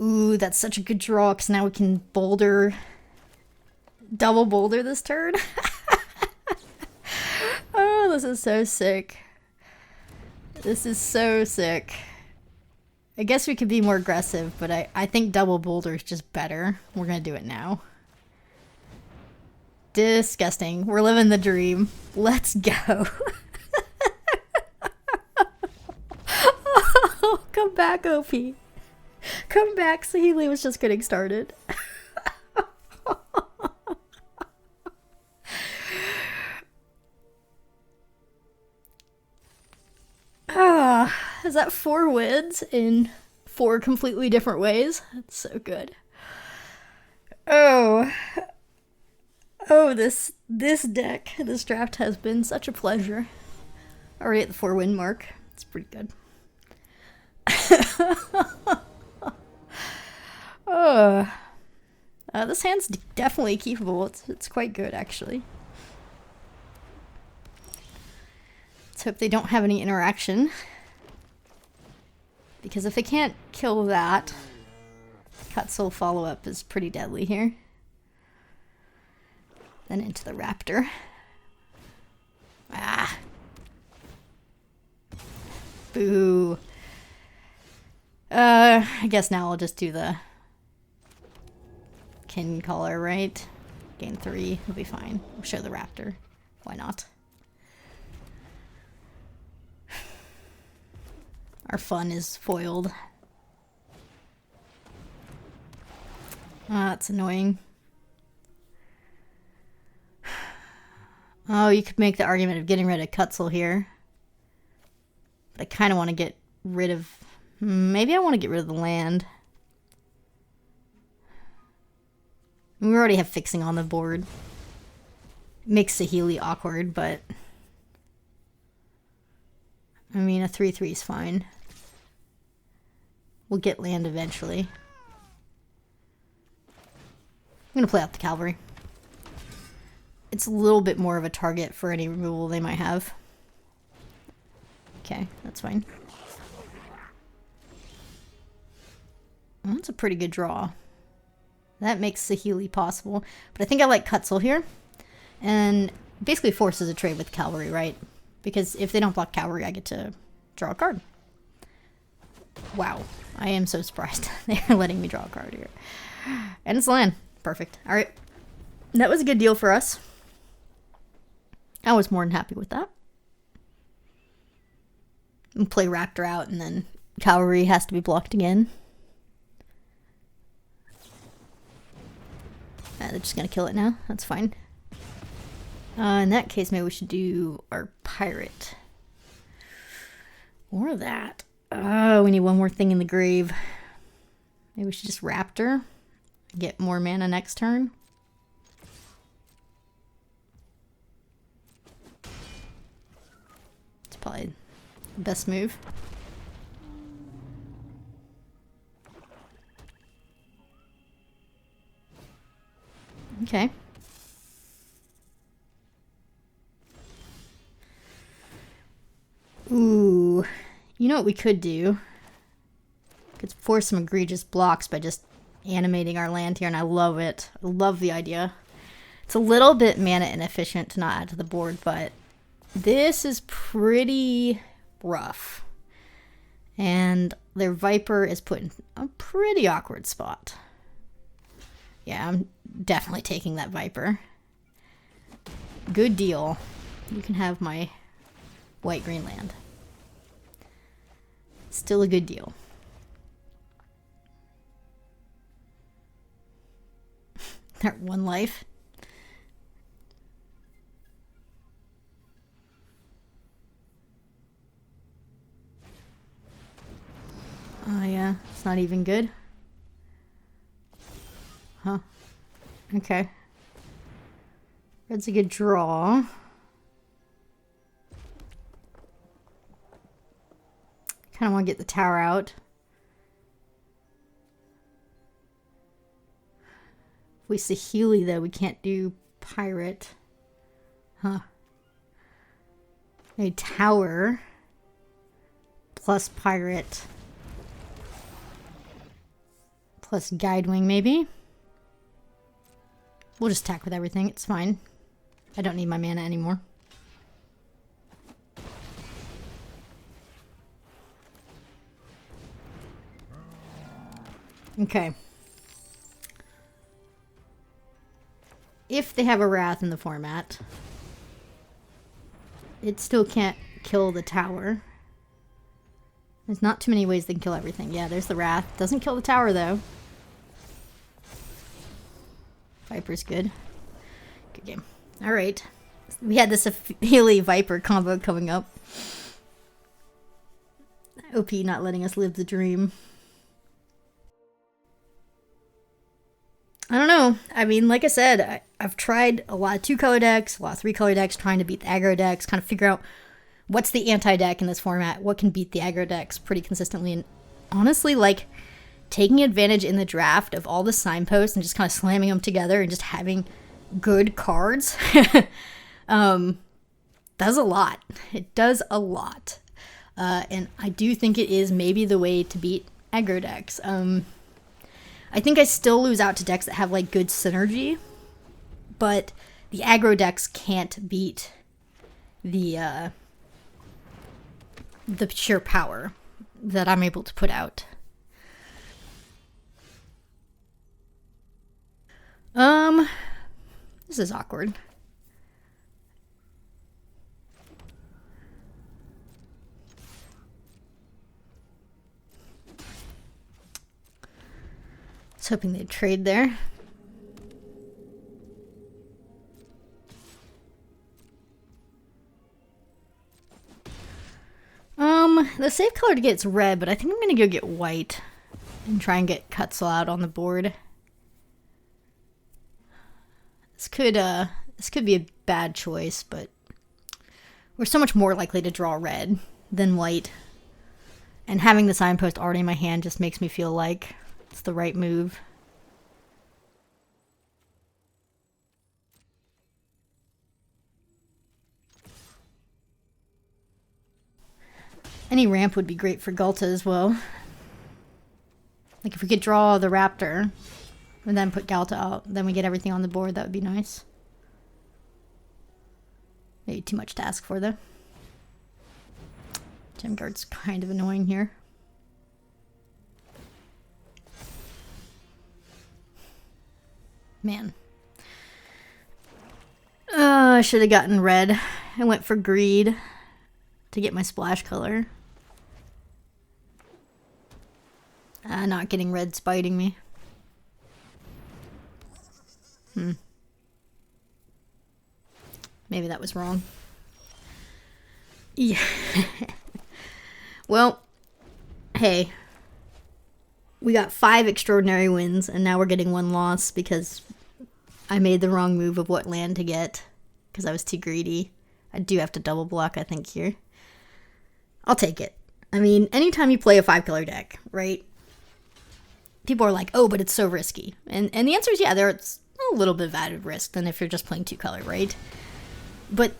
Ooh, that's such a good draw, because now we can boulder, double boulder this turn. Oh, this is so sick. This is so sick. I guess we could be more aggressive, but I think double boulder is just better. We're gonna do it now. Disgusting. We're living the dream. Let's go. Oh, come back, OP. Come back. Saheeli was just getting started. Is that 4 wins in 4 completely different ways? That's so good. Oh, this deck, this draft has been such a pleasure. Already at the 4-win mark. It's pretty good. This hand's definitely keepable. It's quite good, actually. Let's hope they don't have any interaction. Because if they can't kill that, Cutsoul follow-up is pretty deadly here. Then into the Raptor. Ah! Boo. I guess now I'll just do the Kin Collar, right? Gain 3, it'll be fine. We'll show the Raptor. Why not? Our fun is foiled. Ah, that's annoying. Oh, you could make the argument of getting rid of Cutsoul here. But I kind of want to get rid of... Maybe I want to get rid of the land. We already have fixing on the board. Makes Saheeli awkward, but... I mean, a 3/3 is fine. We'll get land eventually. I'm going to play out the cavalry. It's a little bit more of a target for any removal they might have. Okay, that's fine. Well, that's a pretty good draw. That makes Saheeli possible. But I think I like Cutsoul here. And basically forces a trade with cavalry, right? Because if they don't block cavalry, I get to draw a card. Wow. I am so surprised they're letting me draw a card here. And it's land. Perfect. Alright. That was a good deal for us. I was more than happy with that. We'll play Raptor out, and then cavalry has to be blocked again. They're just going to kill it now. That's fine. In that case, maybe we should do our pirate. Or that. Oh, we need one more thing in the grave. Maybe we should just Raptor. Get more mana next turn. It's probably the best move. Okay. Ooh. You know what we could do? We could force some egregious blocks by just animating our land here, and I love it. I love the idea. It's a little bit mana inefficient to not add to the board, but this is pretty rough. And their Viper is put in a pretty awkward spot. Yeah, I'm definitely taking that Viper. Good deal. You can have my white-green land. Still a good deal. That 1 life. Oh yeah, it's not even good. Huh. Okay. Red's a good draw. Kind of want to get the tower out. If we Saheeli, though, we can't do pirate. Huh. A tower plus pirate plus Guidewing, maybe. We'll just attack with everything. It's fine. I don't need my mana anymore. Okay. If they have a Wrath in the format, it still can't kill the tower. There's not too many ways they can kill everything. Yeah, there's the Wrath. Doesn't kill the tower, though. Viper's good. Good game. Alright. We had this Healy Viper combo coming up. OP not letting us live the dream. I don't know. I mean, like I said, I've tried a lot of 2-color decks, a lot of 3-color decks, trying to beat the aggro decks, kind of figure out what's the anti-deck in this format, what can beat the aggro decks pretty consistently. And honestly, like, taking advantage in the draft of all the signposts and just kind of slamming them together and just having good cards does a lot. It does a lot. And I do think it is maybe the way to beat aggro decks. I think I still lose out to decks that have like good synergy, but the aggro decks can't beat the sheer power that I'm able to put out. This is awkward. I was hoping they'd trade there. The safe color to get is red, but I think I'm gonna go get white and try and get Cutzel out on the board. This could be a bad choice, but we're so much more likely to draw red than white. And having the signpost already in my hand just makes me feel like it's the right move. Any ramp would be great for Gulta as well. Like if we could draw the Raptor and then put Galta out, then we get everything on the board, that would be nice. Maybe too much to ask for though. Gem Guard's kind of annoying here. Man. I should have gotten red. I went for greed to get my splash color. Not getting red spiting me. Maybe that was wrong. Yeah. Well, hey. We got 5 extraordinary wins, and now we're getting 1 loss because I made the wrong move of what land to get because I was too greedy. I do have to double block, I think, here. I'll take it. I mean, anytime you play a 5-color deck, right? People are like, oh, but it's so risky. And the answer is, yeah, there's a little bit of added risk than if you're just playing 2-color, right? But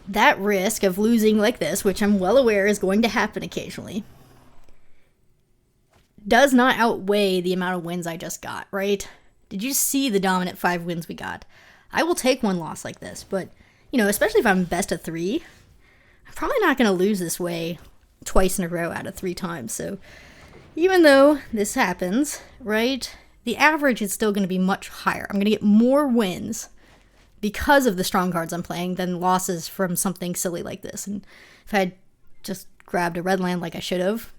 that risk of losing like this, which I'm well aware is going to happen occasionally, does not outweigh the amount of wins I just got, right? Did you see the dominant 5 wins we got? I will take 1 loss like this, but, you know, especially if I'm best of 3, I'm probably not going to lose this way twice in a row out of 3 times, so even though this happens, right, the average is still going to be much higher. I'm going to get more wins because of the strong cards I'm playing than losses from something silly like this. And if I had just grabbed a red land like I should have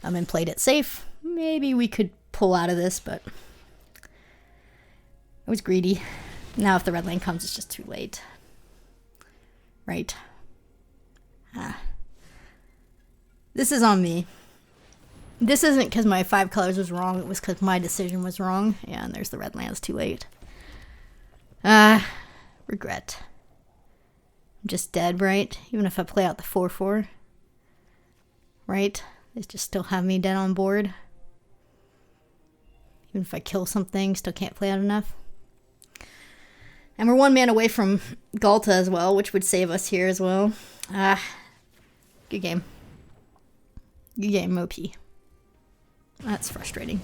and played it safe, maybe we could pull out of this, but I was greedy. Now if the red land comes, it's just too late. Right? This is on me. This isn't because my 5 colors was wrong, it was because my decision was wrong. Yeah, and there's the red lands too late. Regret. I'm just dead, right? Even if I play out the 4/4. Right? They just still have me dead on board. Even if I kill something, still can't play out enough. And we're 1 man away from Galta as well, which would save us here as well. Good game. Good game, OP. That's frustrating.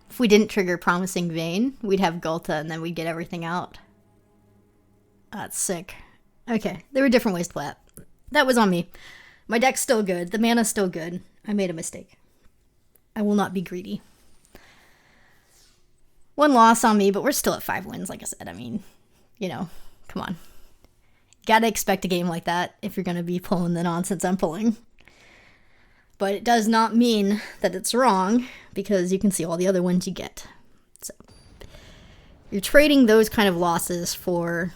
If we didn't trigger Promising Vein, we'd have Galta and then we'd get everything out. That's sick. Okay, there were different ways to play it. That was on me. My deck's still good. The mana's still good. I made a mistake. I will not be greedy. One loss on me, but we're still at 5 wins, like I said. I mean, you know, come on. Gotta expect a game like that if you're gonna be pulling the nonsense I'm pulling. But it does not mean that it's wrong, because you can see all the other wins you get. So, you're trading those kind of losses for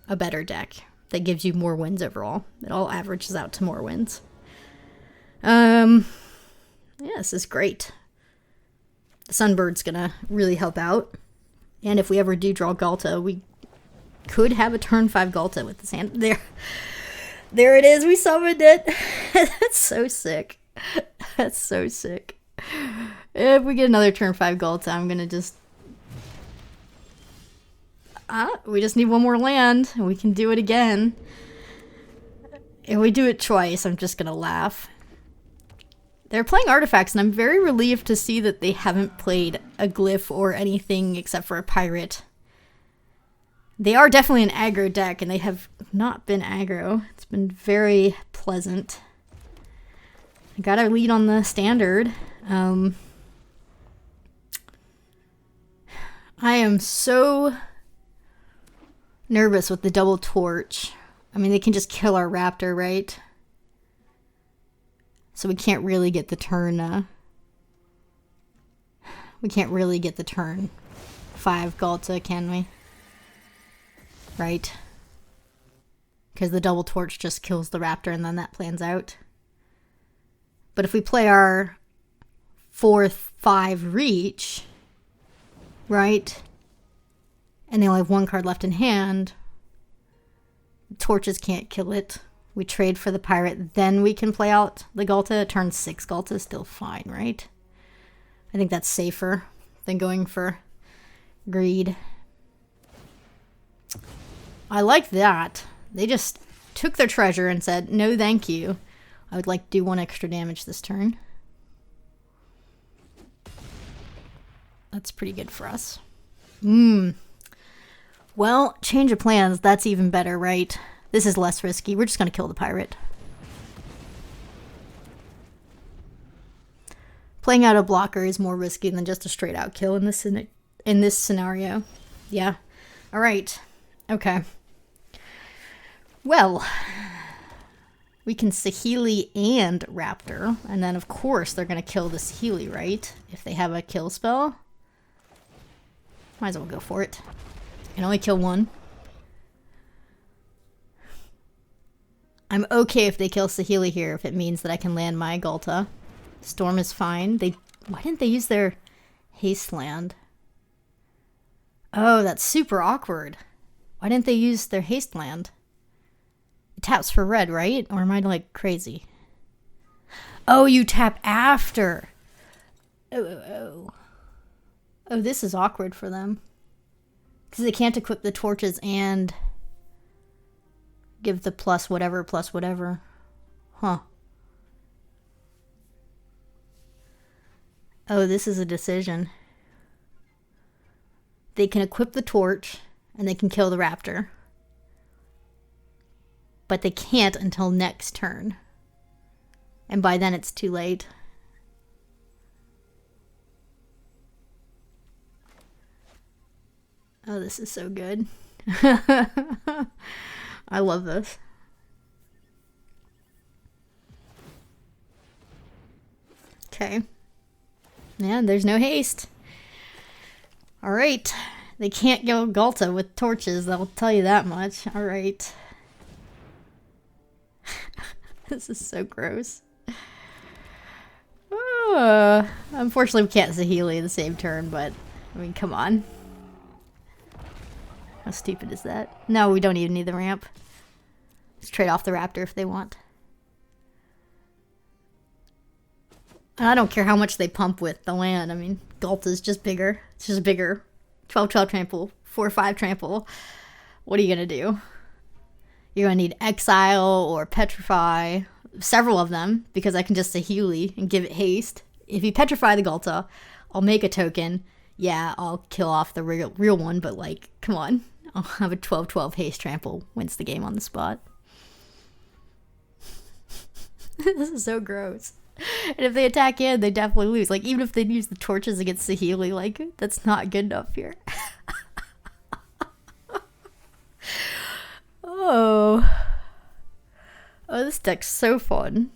a better deck that gives you more wins overall. It all averages out to more wins. Yeah, this is great. The Sunbird's gonna really help out. And if we ever do draw Galta, we could have a turn 5 Galta with this hand. There it is. We summoned it. That's so sick. That's so sick. If we get another turn 5 Galta, I'm gonna just... we just need one more land, and we can do it again. If we do it twice, I'm just gonna laugh. They're playing artifacts, and I'm very relieved to see that they haven't played a glyph or anything except for a pirate. They are definitely an aggro deck, and they have not been aggro. It's been very pleasant. I got our lead on the standard. I am so nervous with the double torch. I mean, they can just kill our raptor, right? So we can't really get the turn, we can't really get the turn 5 Galta, can we? Right? Because the double torch just kills the raptor and then that plans out. But if we play our 4/5 reach, right? And they only have 1 card left in hand, torches can't kill it. We trade for the pirate, then we can play out the Galta. Turn 6 Galta is still fine, right? I think that's safer than going for greed. I like that. They just took their treasure and said, no thank you. I would like to do 1 extra damage this turn. That's pretty good for us. Well, change of plans, that's even better, right? This is less risky. We're just going to kill the pirate. Playing out a blocker is more risky than just a straight out kill in this scenario. Yeah. All right. Okay. Well, we can Saheeli and Raptor, and then of course they're going to kill the Saheeli, right? If they have a kill spell. Might as well go for it. Can only kill 1. I'm okay if they kill Saheeli here, if it means that I can land my Galta. Storm is fine. Why didn't they use their haste land? Oh, that's super awkward. Why didn't they use their haste land? It taps for red, right? Or am I like crazy? Oh, you tap after. Oh, this is awkward for them. Because they can't equip the torches and give the plus whatever. Huh. Oh, this is a decision. They can equip the torch and they can kill the raptor. But they can't until next turn. And by then it's too late. Oh, this is so good. I love this. Okay. Yeah, there's no haste. Alright. They can't go Galta with torches, I'll tell you that much. Alright. This is so gross. Unfortunately, we can't Saheeli the same turn, but, I mean, come on. How stupid is that? No, we don't even need the ramp. Let's trade off the raptor if they want. And I don't care how much they pump with the land. I mean, Galta's just bigger. It's just bigger. 12/12 trample, 4/5 trample. What are you gonna do? You're gonna need exile or petrify. Several of them, because I can just Saheeli and give it haste. If you petrify the Galta, I'll make a token. Yeah, I'll kill off the real one, but like, come on. I'll have a 12/12 haste trample. Wins the game on the spot. This is so gross. And if they attack in, they definitely lose. Like, even if they use the torches against the Healy, like, that's not good enough here. Oh. Oh, this deck's so fun.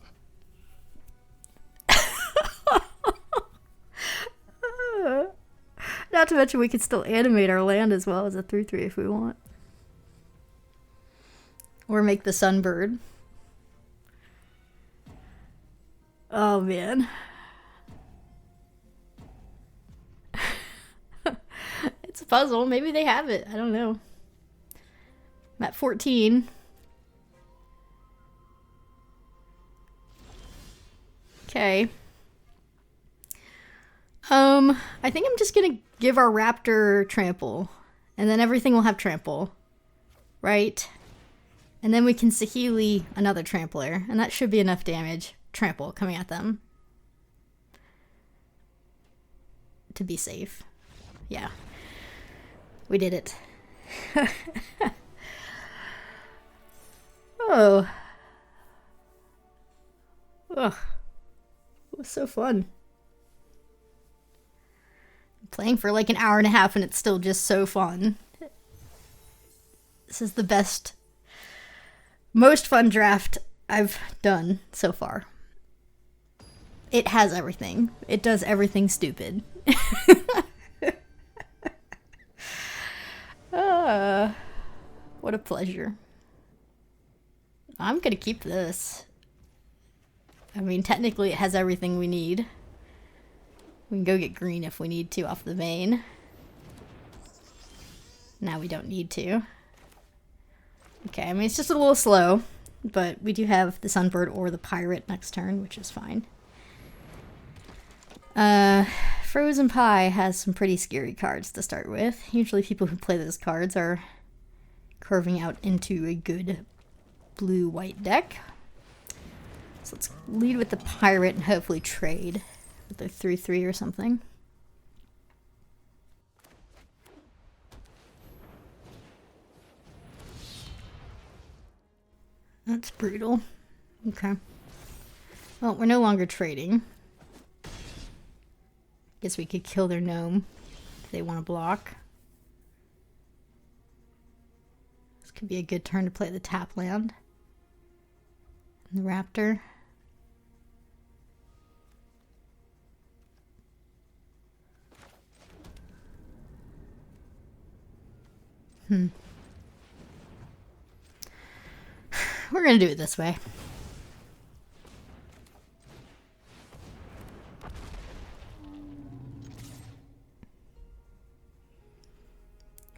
Not to mention we can still animate our land as well as a 3/3 if we want. Or make the Sunbird. Oh, man. It's a puzzle. Maybe they have it. I don't know. I'm at 14. Okay. I think I'm just gonna give our raptor trample. And then everything will have trample. Right? And then we can Saheeli another trampler. And that should be enough damage. Trample coming at them. To be safe. Yeah. We did it. Oh. Ugh. It was so fun. Playing for like an hour and a half and it's still just so fun. This is the best, most fun draft I've done so far. It has everything. It does everything stupid. What a pleasure. I'm gonna keep this. I mean, technically it has everything we need. We can go get green if we need to off the vein. Now we don't need to. Okay, I mean, it's just a little slow, but we do have the Sunbird or the Pirate next turn, which is fine. Frozen Pie has some pretty scary cards to start with. Usually people who play those cards are curving out into a good blue-white deck. So let's lead with the Pirate and hopefully trade with their 3/3 or something. That's brutal. Okay. Well, we're no longer trading. Guess we could kill their gnome if they want to block. This could be a good turn to play the tap land. And the raptor. We're gonna do it this way.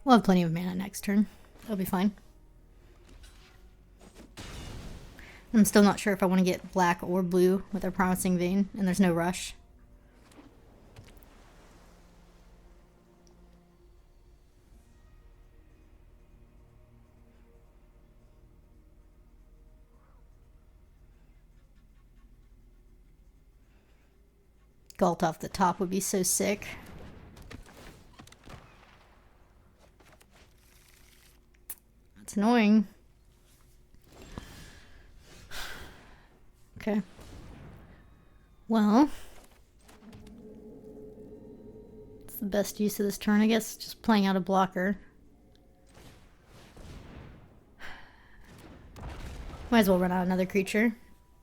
We'll have plenty of mana next turn. That'll be fine. I'm still not sure if I want to get black or blue with our Promising Vein, and there's no rush. Galt off the top would be so sick. That's annoying. Okay. Well, it's the best use of this turn, I guess. Just playing out a blocker. Might as well run out another creature.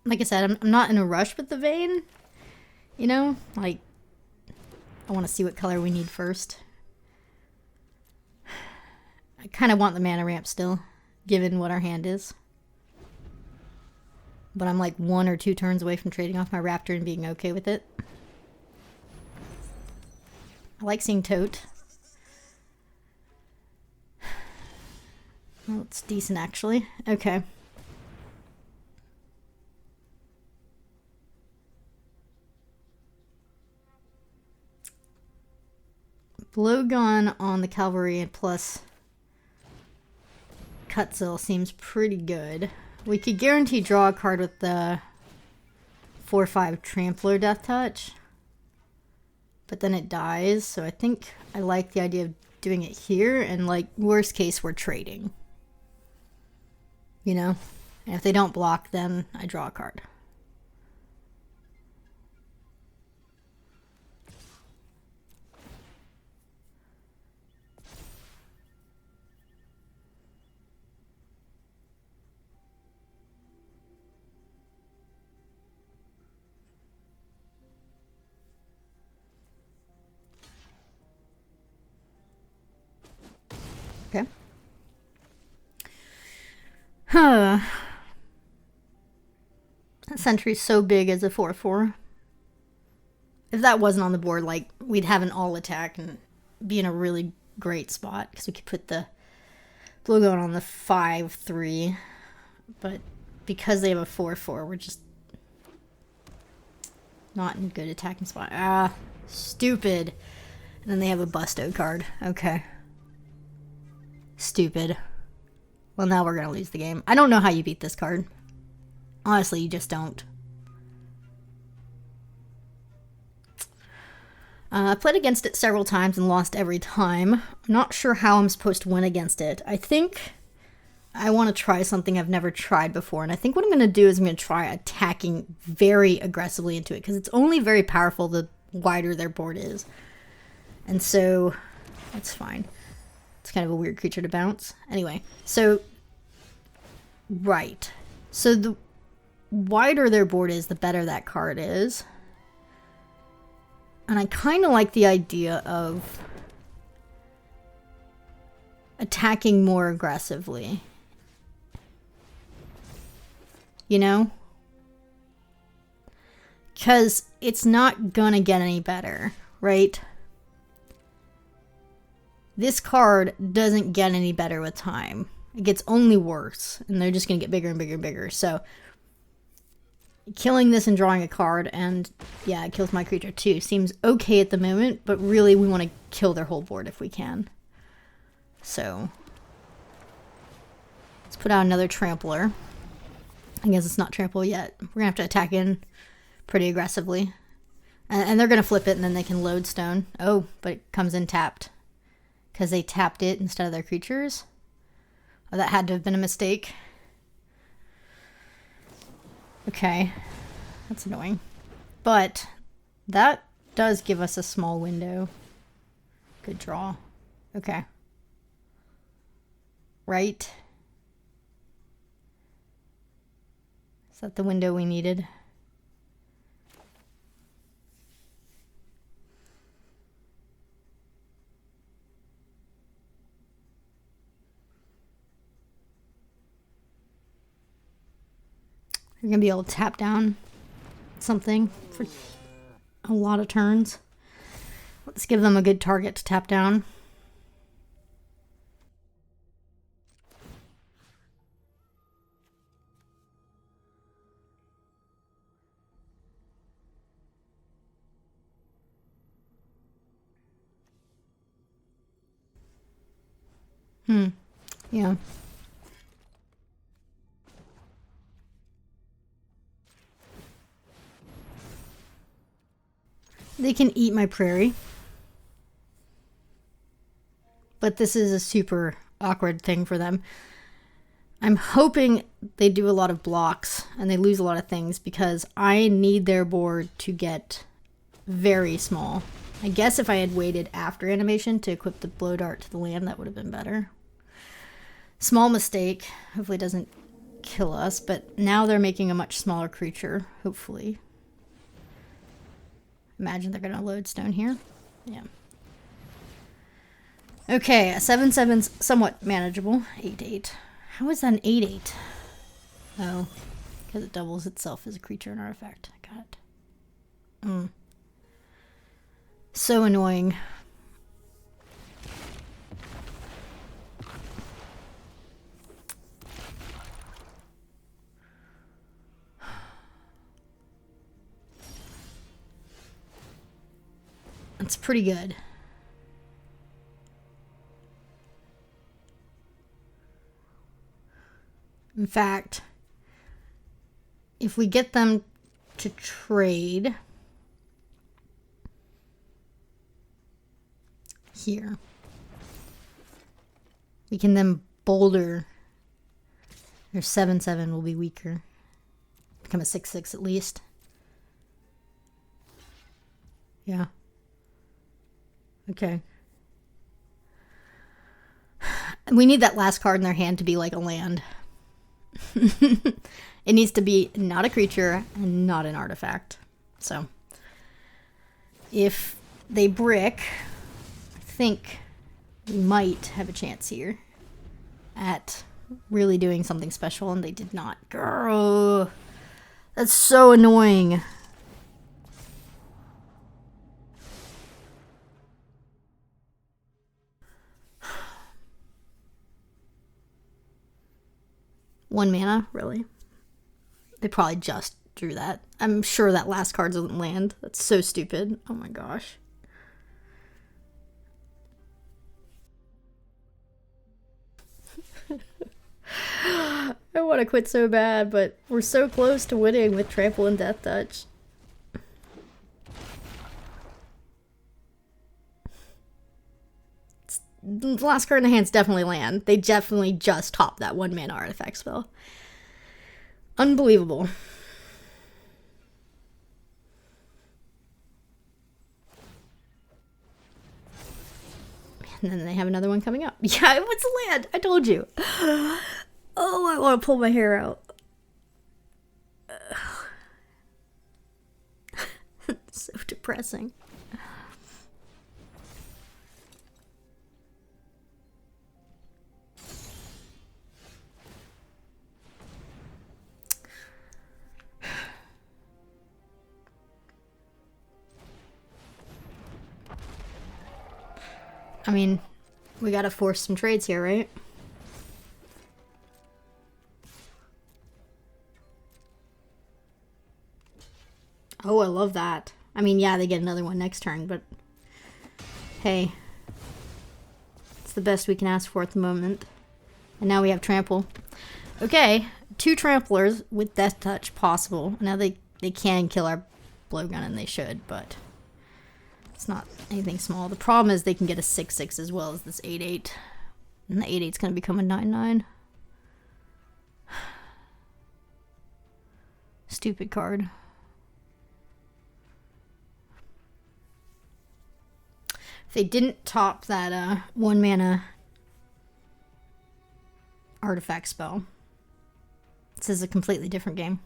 Like I said, I'm not in a rush with the Vein. You know, like, I want to see what color we need first. I kind of want the mana ramp still, given what our hand is. But I'm like 1 or 2 turns away from trading off my raptor and being okay with it. I like seeing Tote. Well, it's decent actually. Okay. Blowgun on the cavalry and plus Cutzel seems pretty good. We could guarantee draw a card with the 4/5 Trampler Death Touch. But then it dies, so I think I like the idea of doing it here, and like worst case we're trading. You know? And if they don't block, then I draw a card. Huh. That sentry's so big as a 4/4. If that wasn't on the board, like, we'd have an all attack and be in a really great spot because we could put the blue going on the 5/3. But because they have a 4/4, we're just not in good attacking spot. Ah, stupid. And then they have a Busto card. Okay. Stupid. Well, now we're going to lose the game. I don't know how you beat this card. Honestly, you just don't. I played against it several times and lost every time. I'm not sure how I'm supposed to win against it. I think I want to try something I've never tried before. And I think what I'm going to do is I'm going to try attacking very aggressively into it. Because it's only very powerful the wider their board is. And so, that's fine. It's kind of a weird creature to bounce. Anyway, so, right. So the wider their board is, the better that card is. And I kind of like the idea of attacking more aggressively. You know? Because it's not gonna get any better, right? This card doesn't get any better with time. It gets only worse, and they're just gonna get bigger and bigger and bigger. So, killing this and drawing a card, and yeah, it kills my creature too, seems okay at the moment, but really we want to kill their whole board if we can. So, let's put out another trampler. I guess it's not trample yet. We're going to have to attack in pretty aggressively. And they're going to flip it, and then they can load stone. Oh, but it comes in tapped. Because they tapped it instead of their creatures. Oh, that had to have been a mistake. Okay, that's annoying. But that does give us a small window. Good draw. Okay. Right? Is that the window we needed? You're going to be able to tap down something for a lot of turns. Let's give them a good target to tap down. Yeah. They can eat my prairie. But this is a super awkward thing for them. I'm hoping they do a lot of blocks and they lose a lot of things because I need their board to get very small. I guess if I had waited after animation to equip the blow dart to the land, that would have been better. Small mistake. Hopefully it doesn't kill us, but now they're making a much smaller creature, hopefully. Imagine they're going to load stone here. Yeah. Okay, a 7/7's somewhat manageable. 8/8. How is that an 8/8? Oh, because it doubles itself as a creature and artifact. Got it. So annoying. It's pretty good. In fact, if we get them to trade here, we can then boulder. Their 7/7 will be weaker. Become a 6/6 at least. Yeah. Okay. We need that last card in their hand to be like a land. It needs to be not a creature and not an artifact. So, if they brick, I think we might have a chance here at really doing something special, and they did not. Girl, that's so annoying. One mana? Really? They probably just drew that. I'm sure that last card doesn't land. That's so stupid. Oh my gosh. I want to quit so bad, but we're so close to winning with Trample and Death Touch. The last card in the hands definitely land. They definitely just topped that 1 mana artifact spell. Unbelievable. And then they have another one coming up. Yeah, it wants to land. I told you. Oh, I want to pull my hair out. So depressing. I mean, we gotta force some trades here, right? Oh, I love that. I mean, yeah, they get another one next turn, but hey, it's the best we can ask for at the moment. And now we have Trample. Okay, 2 Tramplers with Death Touch possible. Now they can kill our Blowgun, and they should, but it's not anything small. The problem is they can get a 6/6 as well as this 8/8. And the 8/8's going to become a 9/9. Stupid card. If they didn't top that 1 mana artifact spell, this is a completely different game.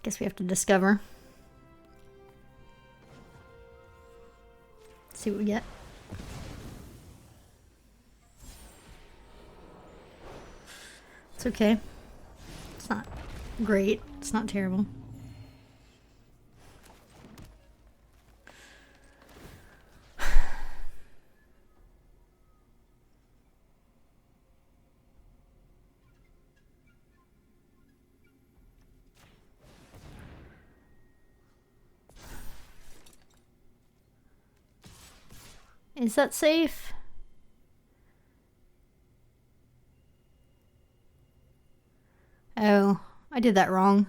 Guess we have to discover. See what we get. It's okay. It's not great. It's not terrible. Is that safe? Oh, I did that wrong.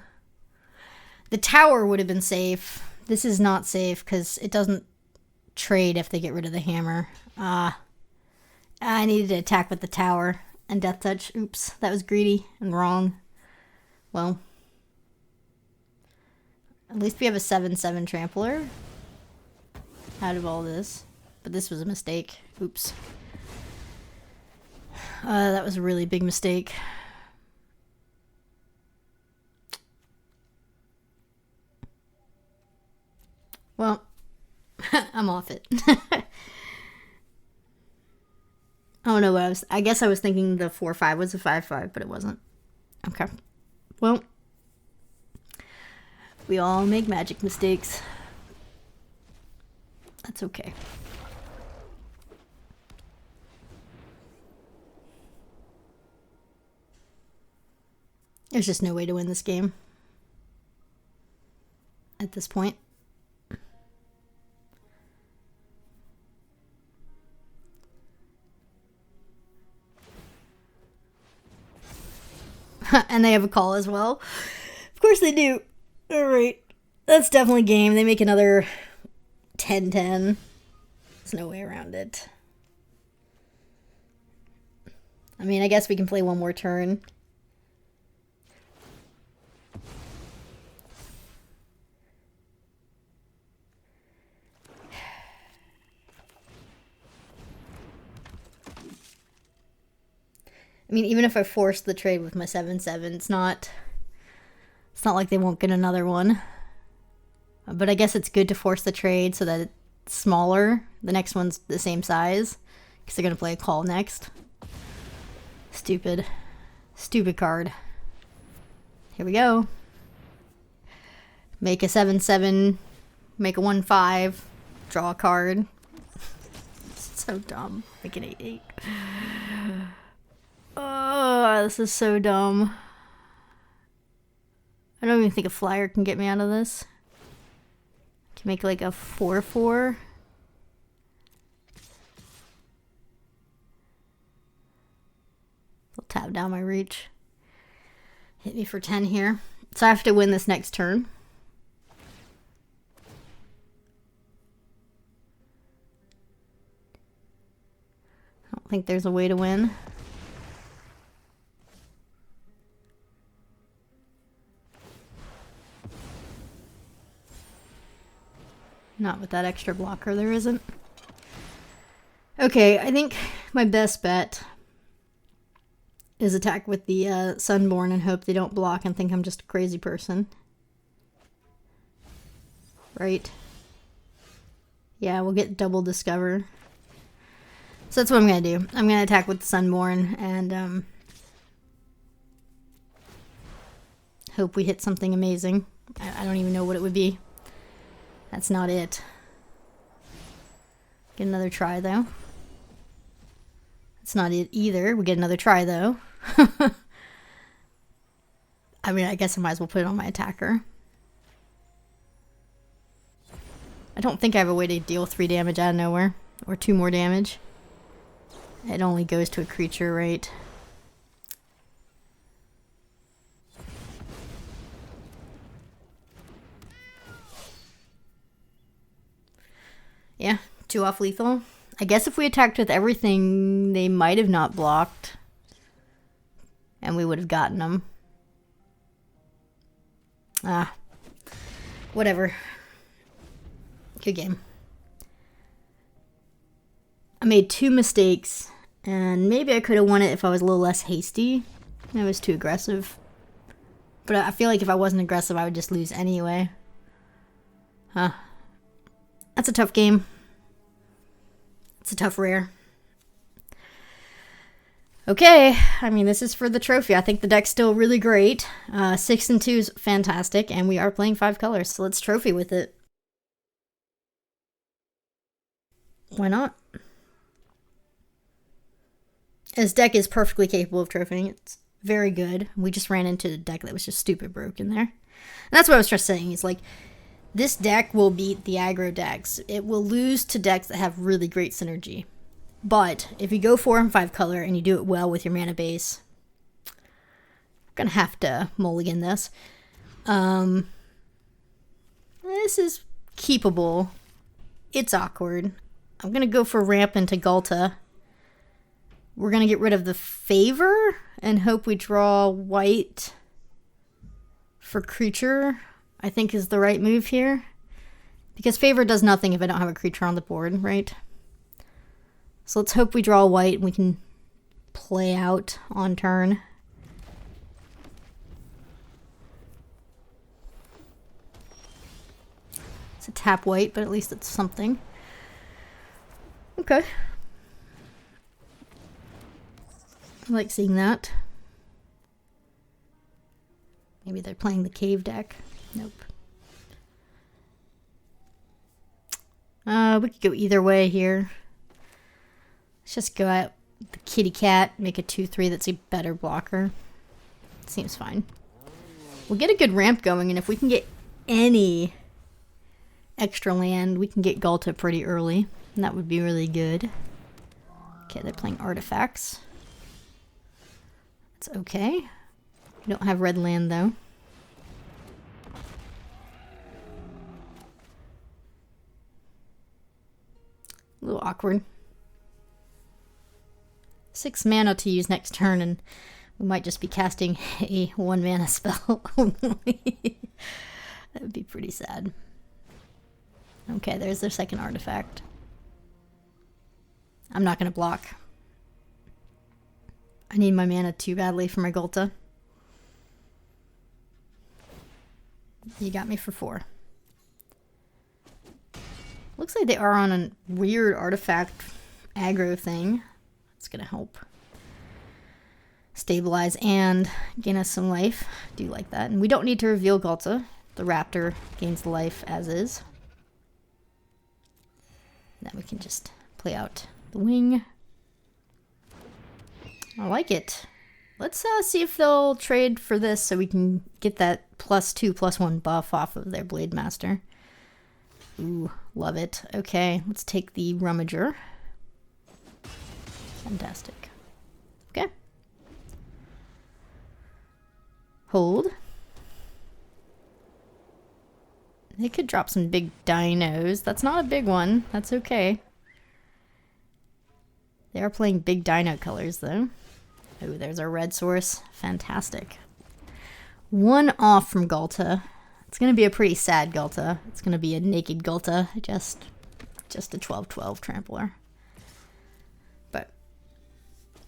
The tower would have been safe. This is not safe because it doesn't trade if they get rid of the hammer. I needed to attack with the tower and Death Touch. Oops, that was greedy and wrong. Well, at least we have a 7/7 Trampler out of all this. But this was a mistake. Oops. That was a really big mistake. Well, I'm off it. I don't know what I guess I was thinking the 4/5 was a 5/5, but it wasn't. Okay. Well, we all make magic mistakes. That's okay. There's just no way to win this game at this point. And they have a call as well. Of course they do. Alright. That's definitely game. They make another 10/10. There's no way around it. I mean, I guess we can play one more turn. I mean, even if I force the trade with my 7/7, it's not like they won't get another one. But I guess it's good to force the trade so that it's smaller. The next one's the same size, because they're going to play a call next. Stupid. Stupid card. Here we go. Make a 7/7, make a 1/5, draw a card. So dumb. Make an 8/8. Oh, this is so dumb. I don't even think a flyer can get me out of this. I can make like a 4/4. I'll tap down my reach. Hit me for 10 here. So I have to win this next turn. I don't think there's a way to win. Not with that extra blocker, there isn't. Okay, I think my best bet is attack with the Sunborn and hope they don't block and think I'm just a crazy person. Right? Yeah, we'll get double discover. So that's what I'm going to do. I'm going to attack with the Sunborn and hope we hit something amazing. I don't even know what it would be. That's not it. Get another try, though. That's not it either. We get another try, though. I mean, I guess I might as well put it on my attacker. I don't think I have a way to deal 3 damage out of nowhere. Or 2 more damage. It only goes to a creature, right? Yeah, 2 off lethal. I guess if we attacked with everything, they might have not blocked. And we would have gotten them. Ah. Whatever. Good game. I made 2 mistakes. And maybe I could have won it if I was a little less hasty. I was too aggressive. But I feel like if I wasn't aggressive, I would just lose anyway. Huh. That's a tough game. It's a tough rare. Okay, I mean, this is for the trophy. I think the deck's still really great. 6 and 2 is fantastic, and we are playing 5 colors, so let's trophy with it. Why not? This deck is perfectly capable of trophying. It's very good. We just ran into a deck that was just stupid broken there. And that's what I was just saying. It's like, this deck will beat the aggro decks. It will lose to decks that have really great synergy. But if you go 4 and 5 color and you do it well with your mana base, I'm gonna have to mulligan this. This is keepable. It's awkward. I'm gonna go for ramp into Galta. We're gonna get rid of the favor and hope we draw white for creature. I think is the right move here. Because favor does nothing if I don't have a creature on the board, right? So let's hope we draw white and we can play out on turn. It's a tap white, but at least it's something. Okay. I like seeing that. Maybe they're playing the cave deck. Nope. We could go either way here. Let's just go out the kitty cat, make a 2/3 that's a better blocker. Seems fine. We'll get a good ramp going, and if we can get any extra land, we can get Galta pretty early. And that would be really good. Okay, they're playing artifacts. That's okay. We don't have red land, though. A little awkward. 6 mana to use next turn, and we might just be casting a 1 mana spell only. That would be pretty sad. Okay, there's their second artifact. I'm not going to block. I need my mana too badly for my Gulta. You got me for 4. Looks like they are on a weird artifact aggro thing. It's gonna help stabilize and gain us some life. Do like that. And we don't need to reveal Gulta. The raptor gains the life as is. Then we can just play out the wing. I like it. Let's see if they'll trade for this so we can get that +2/+1 buff off of their Blade Master. Ooh, love it. Okay, let's take the Rummager. Fantastic. Okay. Hold. They could drop some big dinos. That's not a big one. That's okay. They are playing big dino colors, though. Oh, there's our red source. Fantastic. 1 off from Gulta. It's going to be a pretty sad Gulta. It's going to be a naked Gulta. Just a 12/12 trampler. But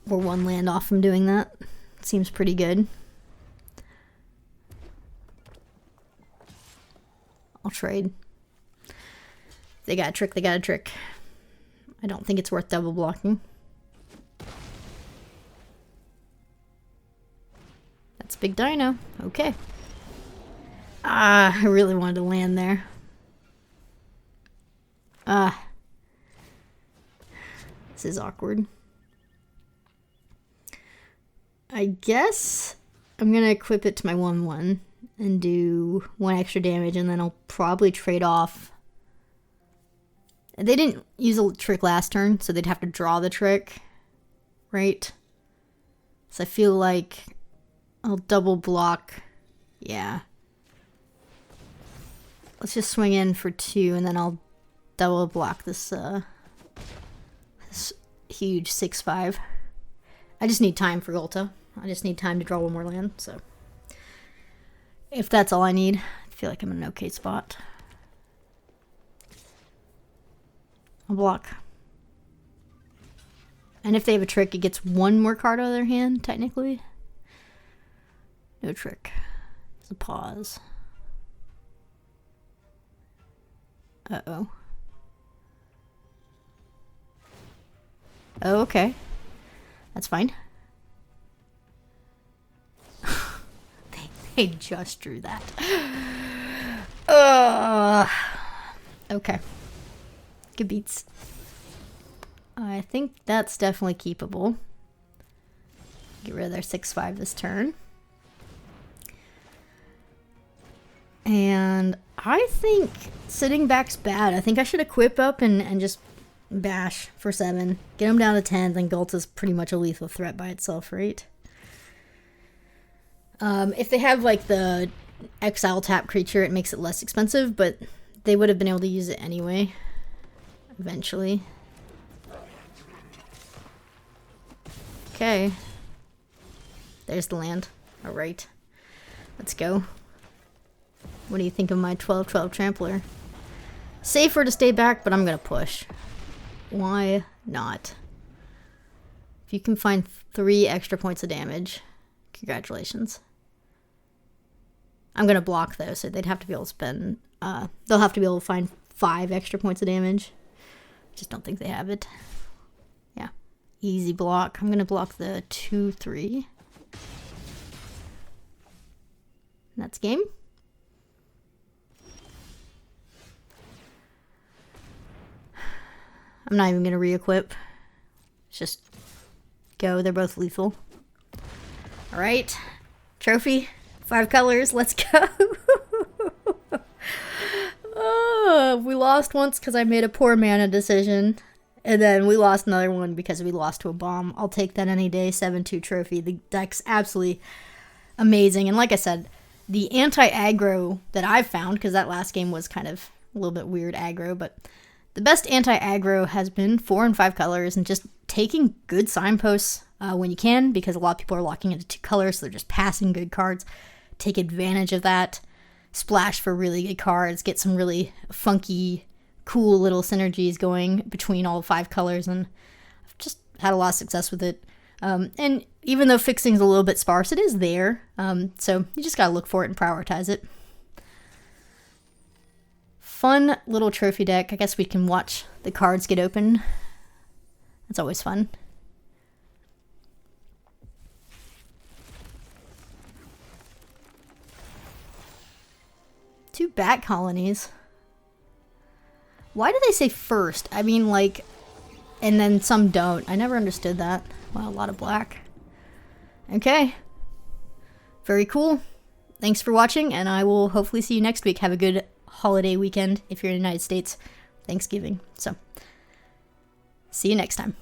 we're 1 land off from doing that. Seems pretty good. I'll trade. They got a trick, they got a trick. I don't think it's worth double blocking. That's big dino. Okay. Ah, I really wanted to land there. Ah. This is awkward. I guess I'm gonna equip it to my 1/1 and do 1 extra damage, and then I'll probably trade off. They didn't use a trick last turn, so they'd have to draw the trick, right? So I feel like I'll double block. Yeah. Let's just swing in for 2, and then I'll double block this, this huge 6/5. I just need time for Gulta. I just need time to draw 1 more land, so. If that's all I need, I feel like I'm in an okay spot. I'll block. And if they have a trick, it gets 1 more card out of their hand, technically. No trick. It's a pause. Uh-oh. Oh, okay. That's fine. They just drew that. Okay. Good beats. I think that's definitely keepable. Get rid of their 6/5 this turn. And I think sitting back's bad. I think I should equip up and just bash for 7. Get them down to 10, then Gulta's pretty much a lethal threat by itself, right? If they have like the exile tap creature, it makes it less expensive, but they would have been able to use it anyway, eventually. Okay. There's the land. Alright. Let's go. What do you think of my 12/12 trampler? Safer to stay back, but I'm gonna push. Why not? If you can find 3 extra points of damage, congratulations. I'm gonna block though, so they'd have to be able to spend, they'll have to be able to find 5 extra points of damage. Just don't think they have it. Yeah, easy block. I'm gonna block the 2/3. That's game. I'm not even gonna re-equip. Just go. They're both lethal. All right, trophy. 5 colors, let's go. Oh, we lost once because I made a poor mana decision. And then we lost another one because we lost to a bomb. I'll take that any day. 7/2 trophy. The deck's absolutely amazing. And like I said, the anti-aggro that I've found, because that last game was kind of a little bit weird aggro, but the best anti-aggro has been 4 and 5 colors and just taking good signposts when you can, because a lot of people are locking into 2 colors, so they're just passing good cards. Take advantage of that. Splash for really good cards. Get some really funky, cool little synergies going between all 5 colors, and I've just had a lot of success with it. And even though fixing's a little bit sparse, it is there. So you just gotta look for it and prioritize it. Fun little trophy deck. I guess we can watch the cards get open. That's always fun. Two bat colonies. Why do they say first? I mean, like, and then some don't. I never understood that. Wow, a lot of black. Okay. Very cool. Thanks for watching, and I will hopefully see you next week. Have a good holiday weekend if you're in the United States. Thanksgiving. So, see you next time.